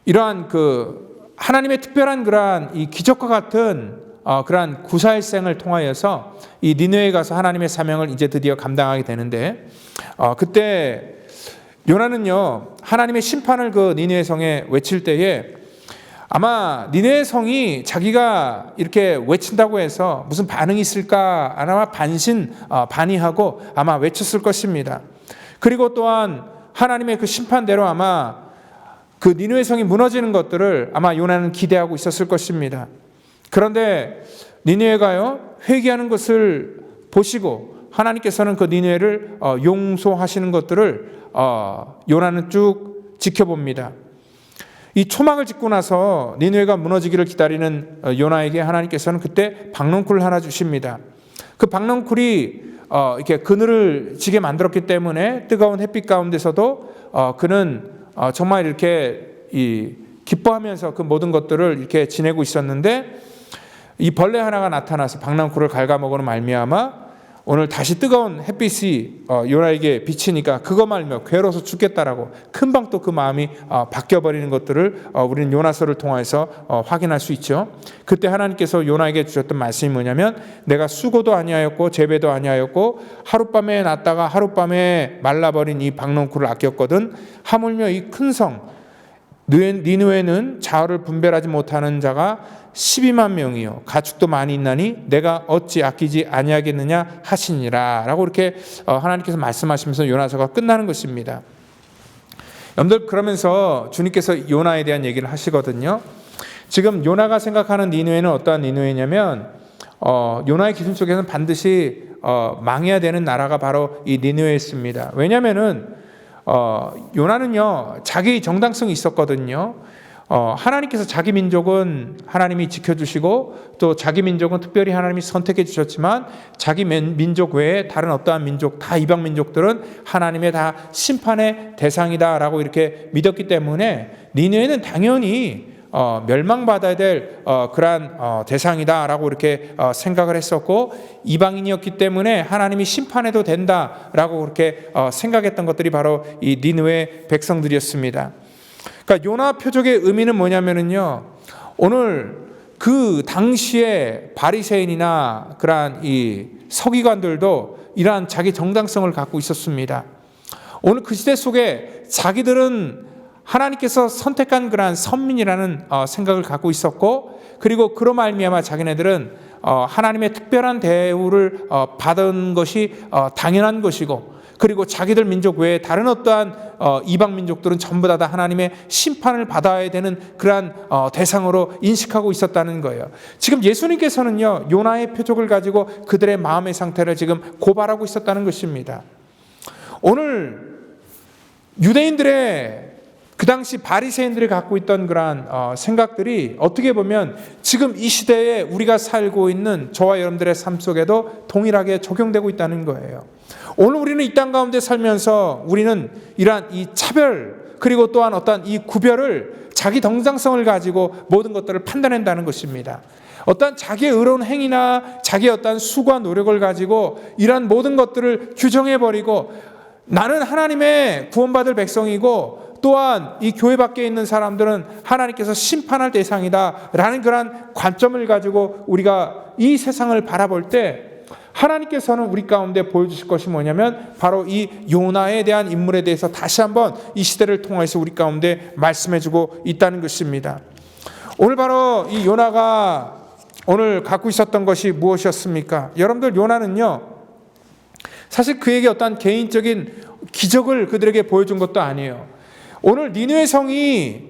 이러한 그 하나님의 특별한 그러한 이 기적과 같은 그러한 구사일생을 통하여서 이 니느웨에 가서 하나님의 사명을 이제 드디어 감당하게 되는데 그때 요나는요 하나님의 심판을 그 니느웨 성에 외칠 때에 아마 니느웨 성이 자기가 이렇게 외친다고 해서 무슨 반응이 있을까 아마 반신반의하고 아마 외쳤을 것입니다. 그리고 또한 하나님의 그 심판대로 아마 그 니느웨 성이 무너지는 것들을 아마 요나는 기대하고 있었을 것입니다. 그런데 니느웨가요 회개하는 것을 보시고 하나님께서는 그 니느웨를 용서하시는 것들을 요나는 쭉 지켜봅니다. 이 초막을 짓고 나서 니느웨가 무너지기를 기다리는 요나에게 하나님께서는 그때 박넝쿨을 하나 주십니다. 그 박넝쿨이 이렇게 그늘을 지게 만들었기 때문에 뜨거운 햇빛 가운데서도 그는 정말 이렇게 기뻐하면서 그 모든 것들을 이렇게 지내고 있었는데 이 벌레 하나가 나타나서 박넝쿨을 갉아먹으는 말미암아 오늘 다시 뜨거운 햇빛이 요나에게 비치니까 그것만 알며 괴로워서 죽겠다라고 금방 또 그 마음이 바뀌어버리는 것들을 우리는 요나서를 통해서 확인할 수 있죠. 그때 하나님께서 요나에게 주셨던 말씀이 뭐냐면 내가 수고도 아니하였고 재배도 아니하였고 하룻밤에 났다가 하룻밤에 말라버린 이 박넝쿨을 아꼈거든 하물며 이 큰 성 니느웨는 자어를 분별하지 못하는 자가 12만 명이요 가축도 많이 있나니 내가 어찌 아끼지 아니하겠느냐 하시니라 라고 이렇게 하나님께서 말씀하시면서 요나서가 끝나는 것입니다. 여러분들 그러면서 주님께서 요나에 대한 얘기를 하시거든요. 지금 요나가 생각하는 니느웨는 어떠한 니느웨냐면 요나의 기준 속에서는 반드시 망해야 되는 나라가 바로 이 니느웨였습니다. 왜냐하면은 요나는요 자기 정당성이 있었거든요. 하나님께서 자기 민족은 하나님이 지켜주시고 또 자기 민족은 특별히 하나님이 선택해 주셨지만 자기 민족 외에 다른 어떠한 민족, 다 이방 민족들은 하나님의 다 심판의 대상이다라고 이렇게 믿었기 때문에 니느웨는 당연히 멸망받아야 될 그러한 대상이다라고 이렇게 생각을 했었고, 이방인이었기 때문에 하나님이 심판해도 된다라고 그렇게 생각했던 것들이 바로 이 니느웨 백성들이었습니다. 그러니까 요나 표적의 의미는 뭐냐면은요, 오늘 그 당시에 바리새인이나 그러한 이 서기관들도 이러한 자기 정당성을 갖고 있었습니다. 오늘 그 시대 속에 자기들은 하나님께서 선택한 그러한 선민이라는 생각을 갖고 있었고, 그리고 그로 말미암아 자기네들은 하나님의 특별한 대우를 받은 것이 당연한 것이고, 그리고 자기들 민족 외에 다른 어떠한 이방 민족들은 전부 다 하나님의 심판을 받아야 되는 그러한 대상으로 인식하고 있었다는 거예요. 지금 예수님께서는요, 요나의 표적을 가지고 그들의 마음의 상태를 지금 고발하고 있었다는 것입니다. 오늘 유대인들의 그 당시 바리새인들이 갖고 있던 그러한 생각들이 어떻게 보면 지금 이 시대에 우리가 살고 있는 저와 여러분들의 삶 속에도 동일하게 적용되고 있다는 거예요. 오늘 우리는 이 땅 가운데 살면서 우리는 이러한 이 차별, 그리고 또한 어떤 이 구별을 자기 정당성을 가지고 모든 것들을 판단한다는 것입니다. 어떤 자기의 의로운 행위나 자기의 어떤 수고와 노력을 가지고 이러한 모든 것들을 규정해버리고, 나는 하나님의 구원받을 백성이고 또한 이 교회 밖에 있는 사람들은 하나님께서 심판할 대상이다라는 그런 관점을 가지고 우리가 이 세상을 바라볼 때, 하나님께서는 우리 가운데 보여주실 것이 뭐냐면 바로 이 요나에 대한 인물에 대해서 다시 한번 이 시대를 통해서 우리 가운데 말씀해주고 있다는 것입니다. 오늘 바로 이 요나가 오늘 갖고 있었던 것이 무엇이었습니까? 여러분들, 요나는요, 사실 그에게 어떤 개인적인 기적을 그들에게 보여준 것도 아니에요. 오늘 니느웨 성이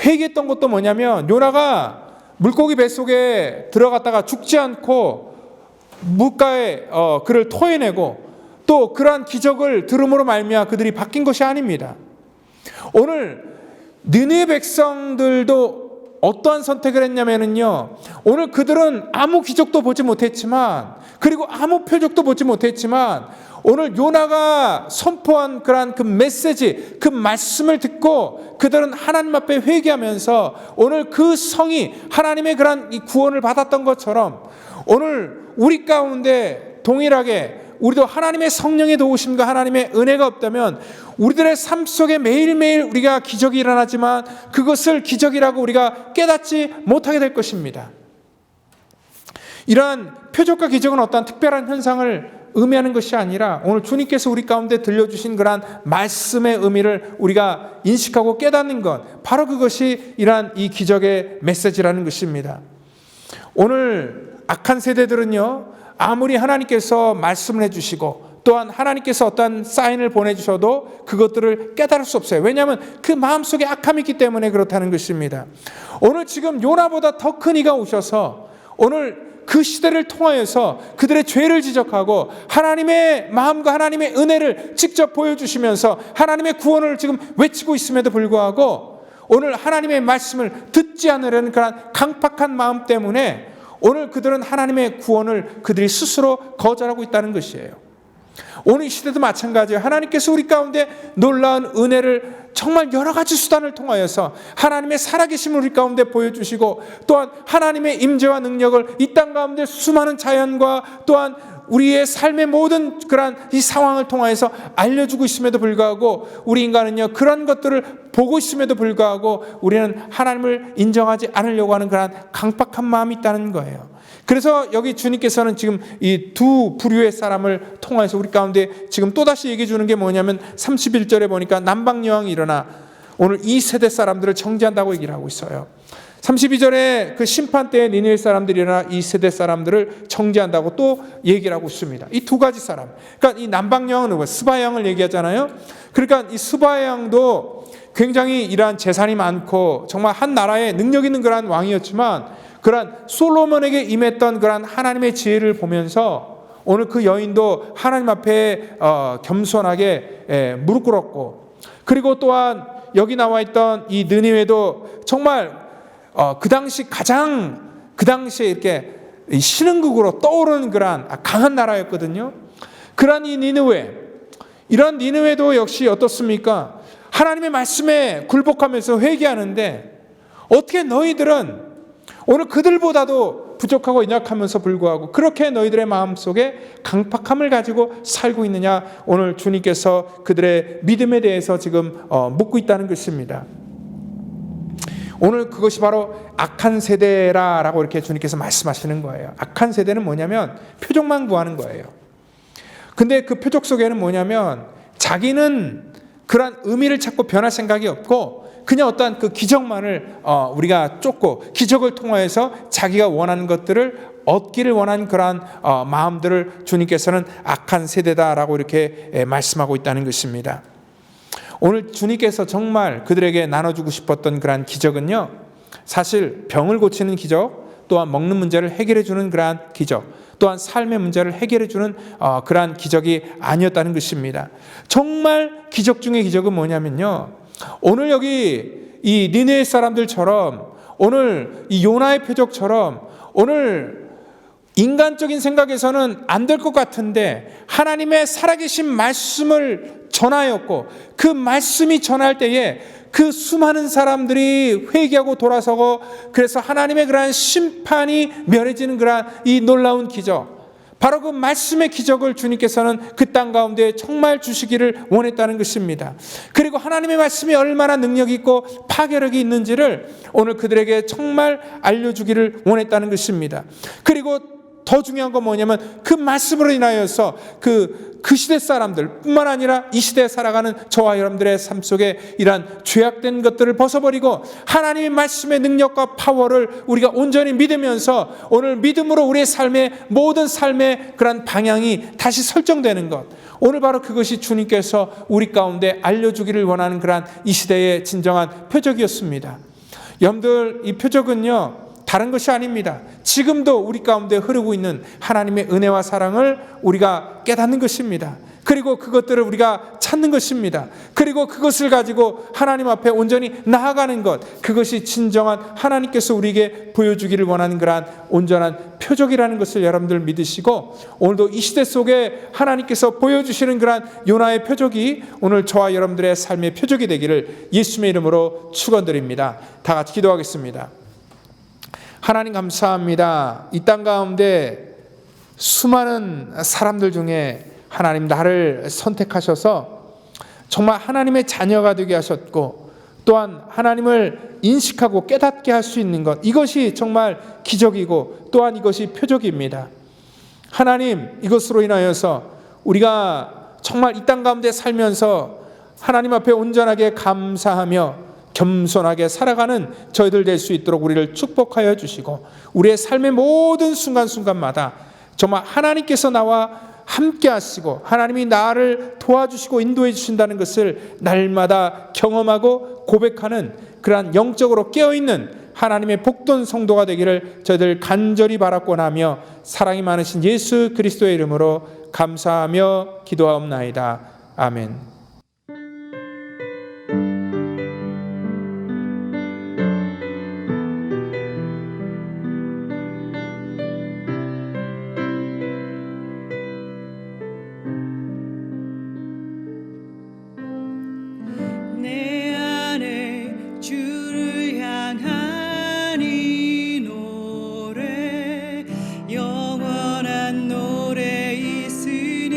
회개했던 것도 뭐냐면, 요나가 물고기 뱃속에 들어갔다가 죽지 않고 물가에 그를 토해내고 또 그러한 기적을 들음으로 말미암아 그들이 바뀐 것이 아닙니다. 오늘 니느웨 백성들도 어떠한 선택을 했냐면요, 오늘 그들은 아무 기적도 보지 못했지만, 그리고 아무 표적도 보지 못했지만, 오늘 요나가 선포한 그러한 그 메시지, 그 말씀을 듣고 그들은 하나님 앞에 회개하면서 오늘 그 성이 하나님의 그러한 이 구원을 받았던 것처럼, 오늘 우리 가운데 동일하게 우리도 하나님의 성령의 도우심과 하나님의 은혜가 없다면 우리들의 삶 속에 매일매일 우리가 기적이 일어나지만 그것을 기적이라고 우리가 깨닫지 못하게 될 것입니다. 이러한 표적과 기적은 어떤 특별한 현상을 의미하는 것이 아니라, 오늘 주님께서 우리 가운데 들려주신 그러한 말씀의 의미를 우리가 인식하고 깨닫는 것, 바로 그것이 이러한 이 기적의 메시지라는 것입니다. 오늘 악한 세대들은요, 아무리 하나님께서 말씀을 해주시고 또한 하나님께서 어떤 사인을 보내주셔도 그것들을 깨달을 수 없어요. 왜냐하면 그 마음속에 악함이 있기 때문에 그렇다는 것입니다. 오늘 지금 요나보다 더 큰 이가 오셔서 오늘 그 시대를 통하여서 그들의 죄를 지적하고 하나님의 마음과 하나님의 은혜를 직접 보여주시면서 하나님의 구원을 지금 외치고 있음에도 불구하고, 오늘 하나님의 말씀을 듣지 않으려는 그런 강팍한 마음 때문에 오늘 그들은 하나님의 구원을 그들이 스스로 거절하고 있다는 것이에요. 오늘 이 시대도 마찬가지예요. 하나님께서 우리 가운데 놀라운 은혜를 정말 여러 가지 수단을 통하여서 하나님의 살아계심을 우리 가운데 보여주시고, 또한 하나님의 임재와 능력을 이 땅 가운데 수많은 자연과 또한 우리의 삶의 모든 그러한 이 상황을 통하여서 알려주고 있음에도 불구하고, 우리 인간은요, 그런 것들을 보고 있음에도 불구하고 우리는 하나님을 인정하지 않으려고 하는 그러한 강팍한 마음이 있다는 거예요. 그래서 여기 주님께서는 지금 이 두 부류의 사람을 통해서 우리 가운데 지금 또다시 얘기해 주는 게 뭐냐면, 31절에 보니까 남방여왕이 일어나 오늘 이 세대 사람들을 정죄한다고 얘기를 하고 있어요. 32절에 그 심판 때에 니느웨 사람들이 일어나 이 세대 사람들을 정죄한다고 또 얘기를 하고 있습니다. 이 두 가지 사람, 그러니까 이 남방여왕은 누구예요? 스바양을 얘기하잖아요. 그러니까 이 스바양도 굉장히 이러한 재산이 많고 정말 한 나라에 능력 있는 그러한 왕이었지만, 그러한 솔로몬에게 임했던 그러한 하나님의 지혜를 보면서 오늘 그 여인도 하나님 앞에 겸손하게 무릎 꿇었고, 그리고 또한 여기 나와 있던 이 느니웨도 정말 그 당시에 이렇게 신흥국으로 떠오르는 그러한 강한 나라였거든요. 그러한 이 니느웨, 이런 니느웨도 역시 어떻습니까? 하나님의 말씀에 굴복하면서 회개하는데 어떻게 너희들은 오늘 그들보다도 부족하고 연약하면서 불구하고 그렇게 너희들의 마음속에 강팍함을 가지고 살고 있느냐, 오늘 주님께서 그들의 믿음에 대해서 지금 묻고 있다는 것입니다. 오늘 그것이 바로 악한 세대라라고 이렇게 주님께서 말씀하시는 거예요. 악한 세대는 뭐냐면 표적만 구하는 거예요. 근데 그 표적 속에는 뭐냐면 자기는 그러한 의미를 찾고 변할 생각이 없고 그냥 어떠한 그 기적만을 우리가 쫓고 기적을 통하여서 자기가 원하는 것들을 얻기를 원하는 그러한 마음들을 주님께서는 악한 세대다라고 이렇게 말씀하고 있다는 것입니다. 오늘 주님께서 정말 그들에게 나눠주고 싶었던 그러한 기적은요, 사실 병을 고치는 기적, 또한 먹는 문제를 해결해 주는 그러한 기적, 또한 삶의 문제를 해결해 주는 그러한 기적이 아니었다는 것입니다. 정말 기적 중의 기적은 뭐냐면요, 오늘 여기 이 니느웨 사람들처럼, 오늘 이 요나의 표적처럼, 오늘 인간적인 생각에서는 안 될 것 같은데 하나님의 살아계신 말씀을 전하였고, 그 말씀이 전할 때에 그 수많은 사람들이 회개하고 돌아서고, 그래서 하나님의 그러한 심판이 멸해지는 그러한 이 놀라운 기적, 바로 그 말씀의 기적을 주님께서는 그 땅 가운데 정말 주시기를 원했다는 것입니다. 그리고 하나님의 말씀이 얼마나 능력이 있고 파괴력이 있는지를 오늘 그들에게 정말 알려주기를 원했다는 것입니다. 그리고 더 중요한 건 뭐냐면 그 말씀으로 인하여서 그 시대 사람들 뿐만 아니라 이 시대에 살아가는 저와 여러분들의 삶 속에 이러한 죄악된 것들을 벗어버리고 하나님의 말씀의 능력과 파워를 우리가 온전히 믿으면서 오늘 믿음으로 우리의 삶의 모든 삶의 그런 방향이 다시 설정되는 것, 오늘 바로 그것이 주님께서 우리 가운데 알려주기를 원하는 그러한 이 시대의 진정한 표적이었습니다. 여러분들, 이 표적은요 다른 것이 아닙니다. 지금도 우리 가운데 흐르고 있는 하나님의 은혜와 사랑을 우리가 깨닫는 것입니다. 그리고 그것들을 우리가 찾는 것입니다. 그리고 그것을 가지고 하나님 앞에 온전히 나아가는 것, 그것이 진정한 하나님께서 우리에게 보여주기를 원하는 그러한 온전한 표적이라는 것을 여러분들 믿으시고, 오늘도 이 시대 속에 하나님께서 보여주시는 그러한 요나의 표적이 오늘 저와 여러분들의 삶의 표적이 되기를 예수님의 이름으로 축원드립니다. 다 같이 기도하겠습니다. 하나님 감사합니다. 이 땅 가운데 수많은 사람들 중에 하나님 나를 선택하셔서 정말 하나님의 자녀가 되게 하셨고, 또한 하나님을 인식하고 깨닫게 할 수 있는 것, 이것이 정말 기적이고 또한 이것이 표적입니다. 하나님, 이것으로 인하여서 우리가 정말 이 땅 가운데 살면서 하나님 앞에 온전하게 감사하며 겸손하게 살아가는 저희들 될 수 있도록 우리를 축복하여 주시고, 우리의 삶의 모든 순간순간마다 정말 하나님께서 나와 함께 하시고 하나님이 나를 도와주시고 인도해 주신다는 것을 날마다 경험하고 고백하는 그러한 영적으로 깨어있는 하나님의 복된 성도가 되기를 저희들 간절히 바라곤 하며, 사랑이 많으신 예수 그리스도의 이름으로 감사하며 기도하옵나이다. 아멘. 내 안에 주를 향한 이 노래, 영원한 노래 있으니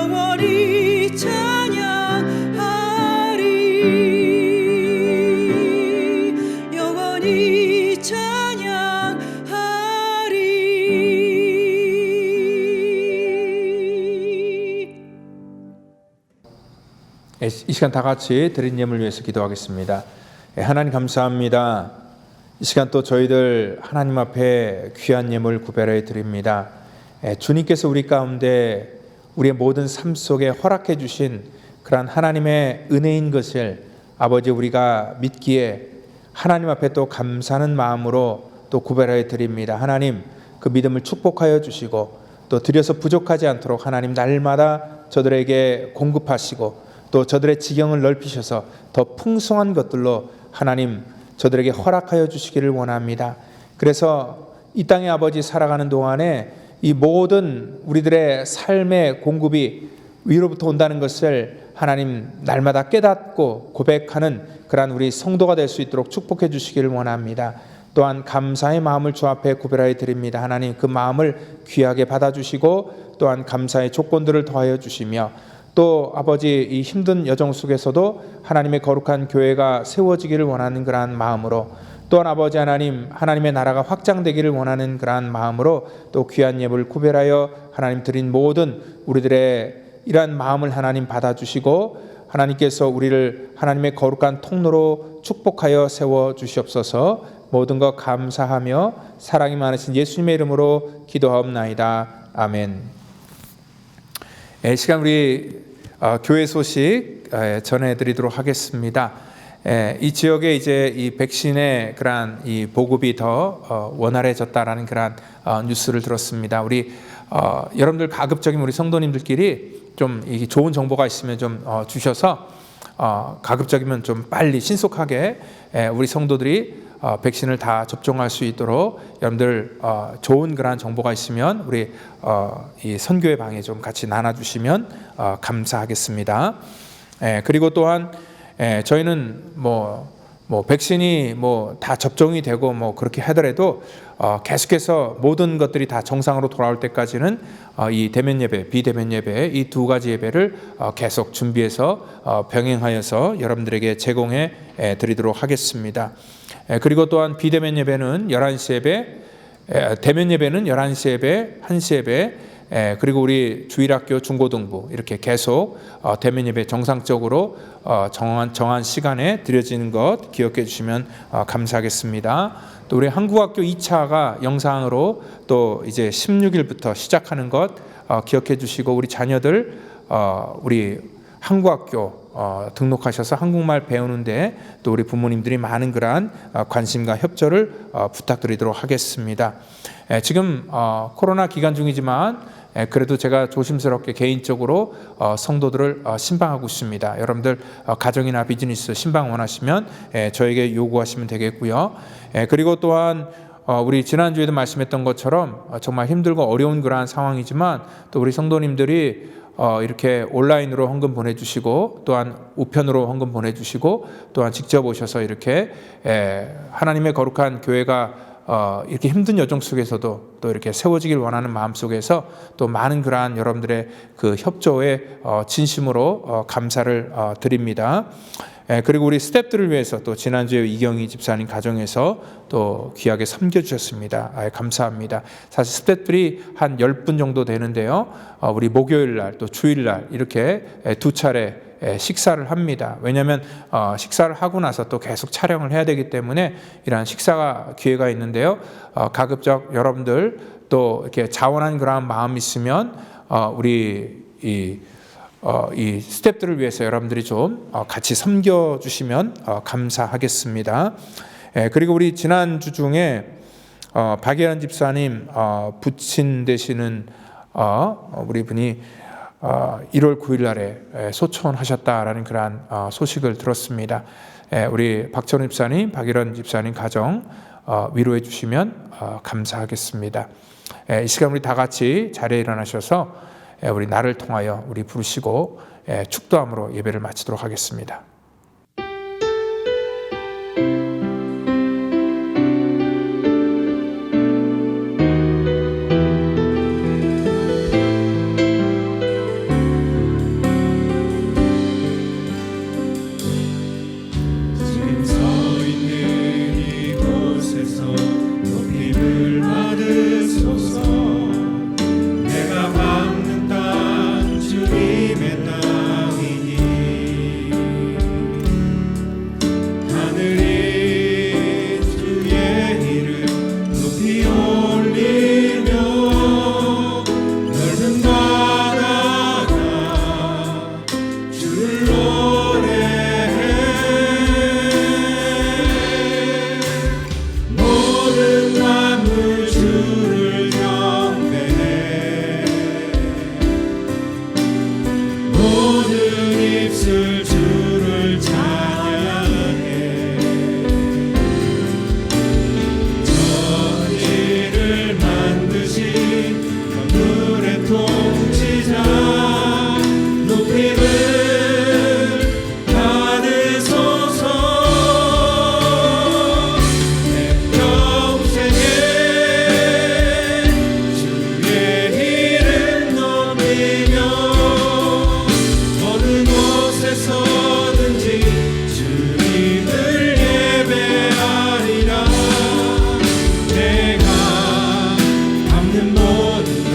영원히 찬양하리 영원히 찬양하리. 이 시간 다 같이 드린 예물 위해서 기도하겠습니다. 하나님 감사합니다. 이 시간 또 저희들 하나님 앞에 귀한 예물 구별해 드립니다. 주님께서 우리 가운데 우리의 모든 삶 속에 허락해 주신 그러한 하나님의 은혜인 것을 아버지 우리가 믿기에 하나님 앞에 또 감사하는 마음으로 또 구별해 드립니다. 하나님 그 믿음을 축복하여 주시고 또 드려서 부족하지 않도록 하나님 날마다 저들에게 공급하시고 또 저들의 지경을 넓히셔서 더 풍성한 것들로 하나님 저들에게 허락하여 주시기를 원합니다. 그래서 이 땅의 아버지 살아가는 동안에 이 모든 우리들의 삶의 공급이 위로부터 온다는 것을 하나님 날마다 깨닫고 고백하는 그러한 우리 성도가 될 수 있도록 축복해 주시기를 원합니다. 또한 감사의 마음을 주 앞에 구별하여 드립니다. 하나님 그 마음을 귀하게 받아주시고 또한 감사의 조건들을 더하여 주시며 또 아버지 이 힘든 여정 속에서도 하나님의 거룩한 교회가 세워지기를 원하는 그러한 마음으로 또한 아버지 하나님 하나님의 나라가 확장되기를 원하는 그러한 마음으로 또 귀한 예물을 구별하여 하나님 드린 모든 우리들의 이러한 마음을 하나님 받아주시고 하나님께서 우리를 하나님의 거룩한 통로로 축복하여 세워주시옵소서. 모든 것 감사하며 사랑이 많으신 예수님의 이름으로 기도하옵나이다. 아멘. 이 시간 우리 교회 소식 전해드리도록 하겠습니다. 이 지역에 이제 이 백신의 그러한 이 보급이 더 원활해졌다라는 그러한 뉴스를 들었습니다. 우리 여러분들 가급적이면 우리 성도님들끼리 좀 이 좋은 정보가 있으면 좀 주셔서 가급적이면 좀 빨리 신속하게 우리 성도들이 백신을 다 접종할 수 있도록 여러분들 좋은 그러한 정보가 있으면 우리 이 선교회 방에 좀 같이 나눠주시면 감사하겠습니다. 그리고 또한 저희는 뭐 백신이 다 접종이 되고 그렇게 하더라도 계속해서 모든 것들이 다 정상으로 돌아올 때까지는 이 대면 예배, 비대면 예배 이 두 가지 예배를 계속 준비해서 병행하여서 여러분들에게 제공해 드리도록 하겠습니다. 그리고 또한 비대면 예배는 11시 예배, 대면 예배는 11시 예배, 1시 예배, 그리고 우리 주일학교 중고등부 이렇게 계속 대면 예배 정상적으로 정한 시간에 드려지는 것 기억해 주시면 감사하겠습니다. 또 우리 한국학교 2차가 영상으로 또 이제 16일부터 시작하는 것 기억해 주시고 우리 자녀들 우리 한국학교 등록하셔서 한국말 배우는데 또 우리 부모님들이 많은 그러한 관심과 협조를 부탁드리도록 하겠습니다. 지금 코로나 기간 중이지만 그래도 제가 조심스럽게 개인적으로 성도들을 신방하고 있습니다. 여러분들 가정이나 비즈니스 신방 원하시면 저에게 요구하시면 되겠고요. 그리고 또한 우리 지난주에도 말씀했던 것처럼 정말 힘들고 어려운 그러한 상황이지만 또 우리 성도님들이 이렇게 온라인으로 헌금 보내주시고 또한 우편으로 헌금 보내주시고 또한 직접 오셔서 이렇게 하나님의 거룩한 교회가 이렇게 힘든 여정 속에서도 또 이렇게 세워지길 원하는 마음 속에서 또 많은 그러한 여러분들의 그 협조에 진심으로 감사를 드립니다. 그리고 우리 스태프들을 위해서 또 지난주에 이경희 집사님 가정에서 또 귀하게 섬겨주셨습니다. 감사합니다. 사실 스태프들이 한 10분 정도 되는데요. 우리 목요일 날 또 주일 날 이렇게 두 차례 식사를 합니다. 왜냐하면 식사를 하고 나서 또 계속 촬영을 해야 되기 때문에 이러한 식사가 기회가 있는데요. 가급적 여러분들 또 이렇게 자원한 그러한 마음이 있으면 우리 이 스태프들을 위해서 여러분들이 좀 같이 섬겨주시면 감사하겠습니다. 그리고 우리 지난주 중에 박예란 집사님 부친 되시는 우리 분이 1월 9일 날에 소천하셨다라는 그러한 소식을 들었습니다. 우리 박찬호 집사님, 박예란 집사님 가정 위로해 주시면 감사하겠습니다. 이 시간 우리 다 같이 자리에 일어나셔서 우리 나를 통하여 우리 부르시고 축도함으로 예배를 마치도록 하겠습니다. 있을 주를 찬양해 천지를 만드신 만물의 통치자 높임을 받으소서 내 평생에 주의 이름 높이며 어느 곳에서든지 주님을 예배하리라 내가 갚는 모든 날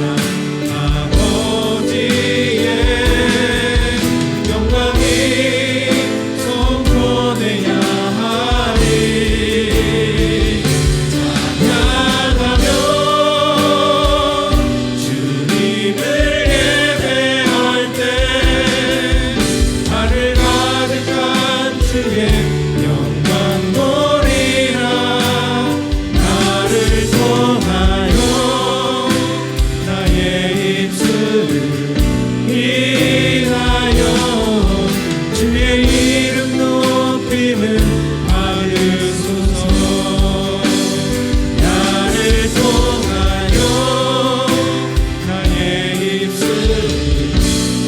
아버지의 영광이 선포되야 하리 찬양하며 주님을 예배할 때 하늘 가득한 주의 영광 보리라 나를 통하여 나의 입술을 인하여 주의 이름 높임을 받으소서 나를 통하여 나의 입술을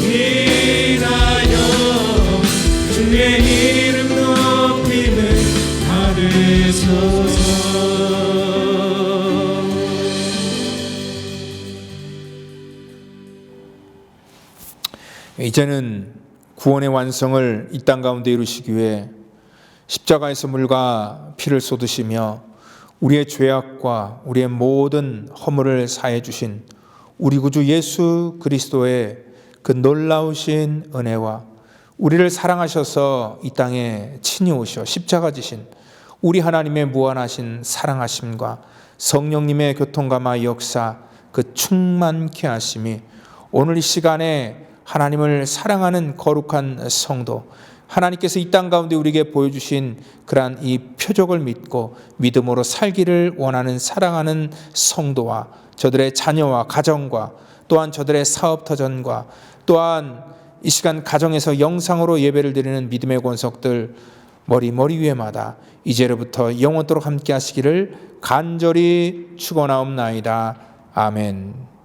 인하여 주의 이름 높임을 받으소서 이제는 구원의 완성을 이 땅 가운데 이루시기 위해 십자가에서 물과 피를 쏟으시며 우리의 죄악과 우리의 모든 허물을 사해 주신 우리 구주 예수 그리스도의 그 놀라우신 은혜와 우리를 사랑하셔서 이 땅에 친히 오셔 십자가 지신 우리 하나님의 무한하신 사랑하심과 성령님의 교통감화 역사 그 충만케 하심이 오늘 이 시간에 하나님을 사랑하는 거룩한 성도 하나님께서 이 땅 가운데 우리에게 보여주신 그러한 이 표적을 믿고 믿음으로 살기를 원하는 사랑하는 성도와 저들의 자녀와 가정과 또한 저들의 사업터전과 또한 이 시간 가정에서 영상으로 예배를 드리는 믿음의 권속들 머리 위에마다 이제로부터 영원토록 함께 하시기를 간절히 축원하옵나이다. 아멘.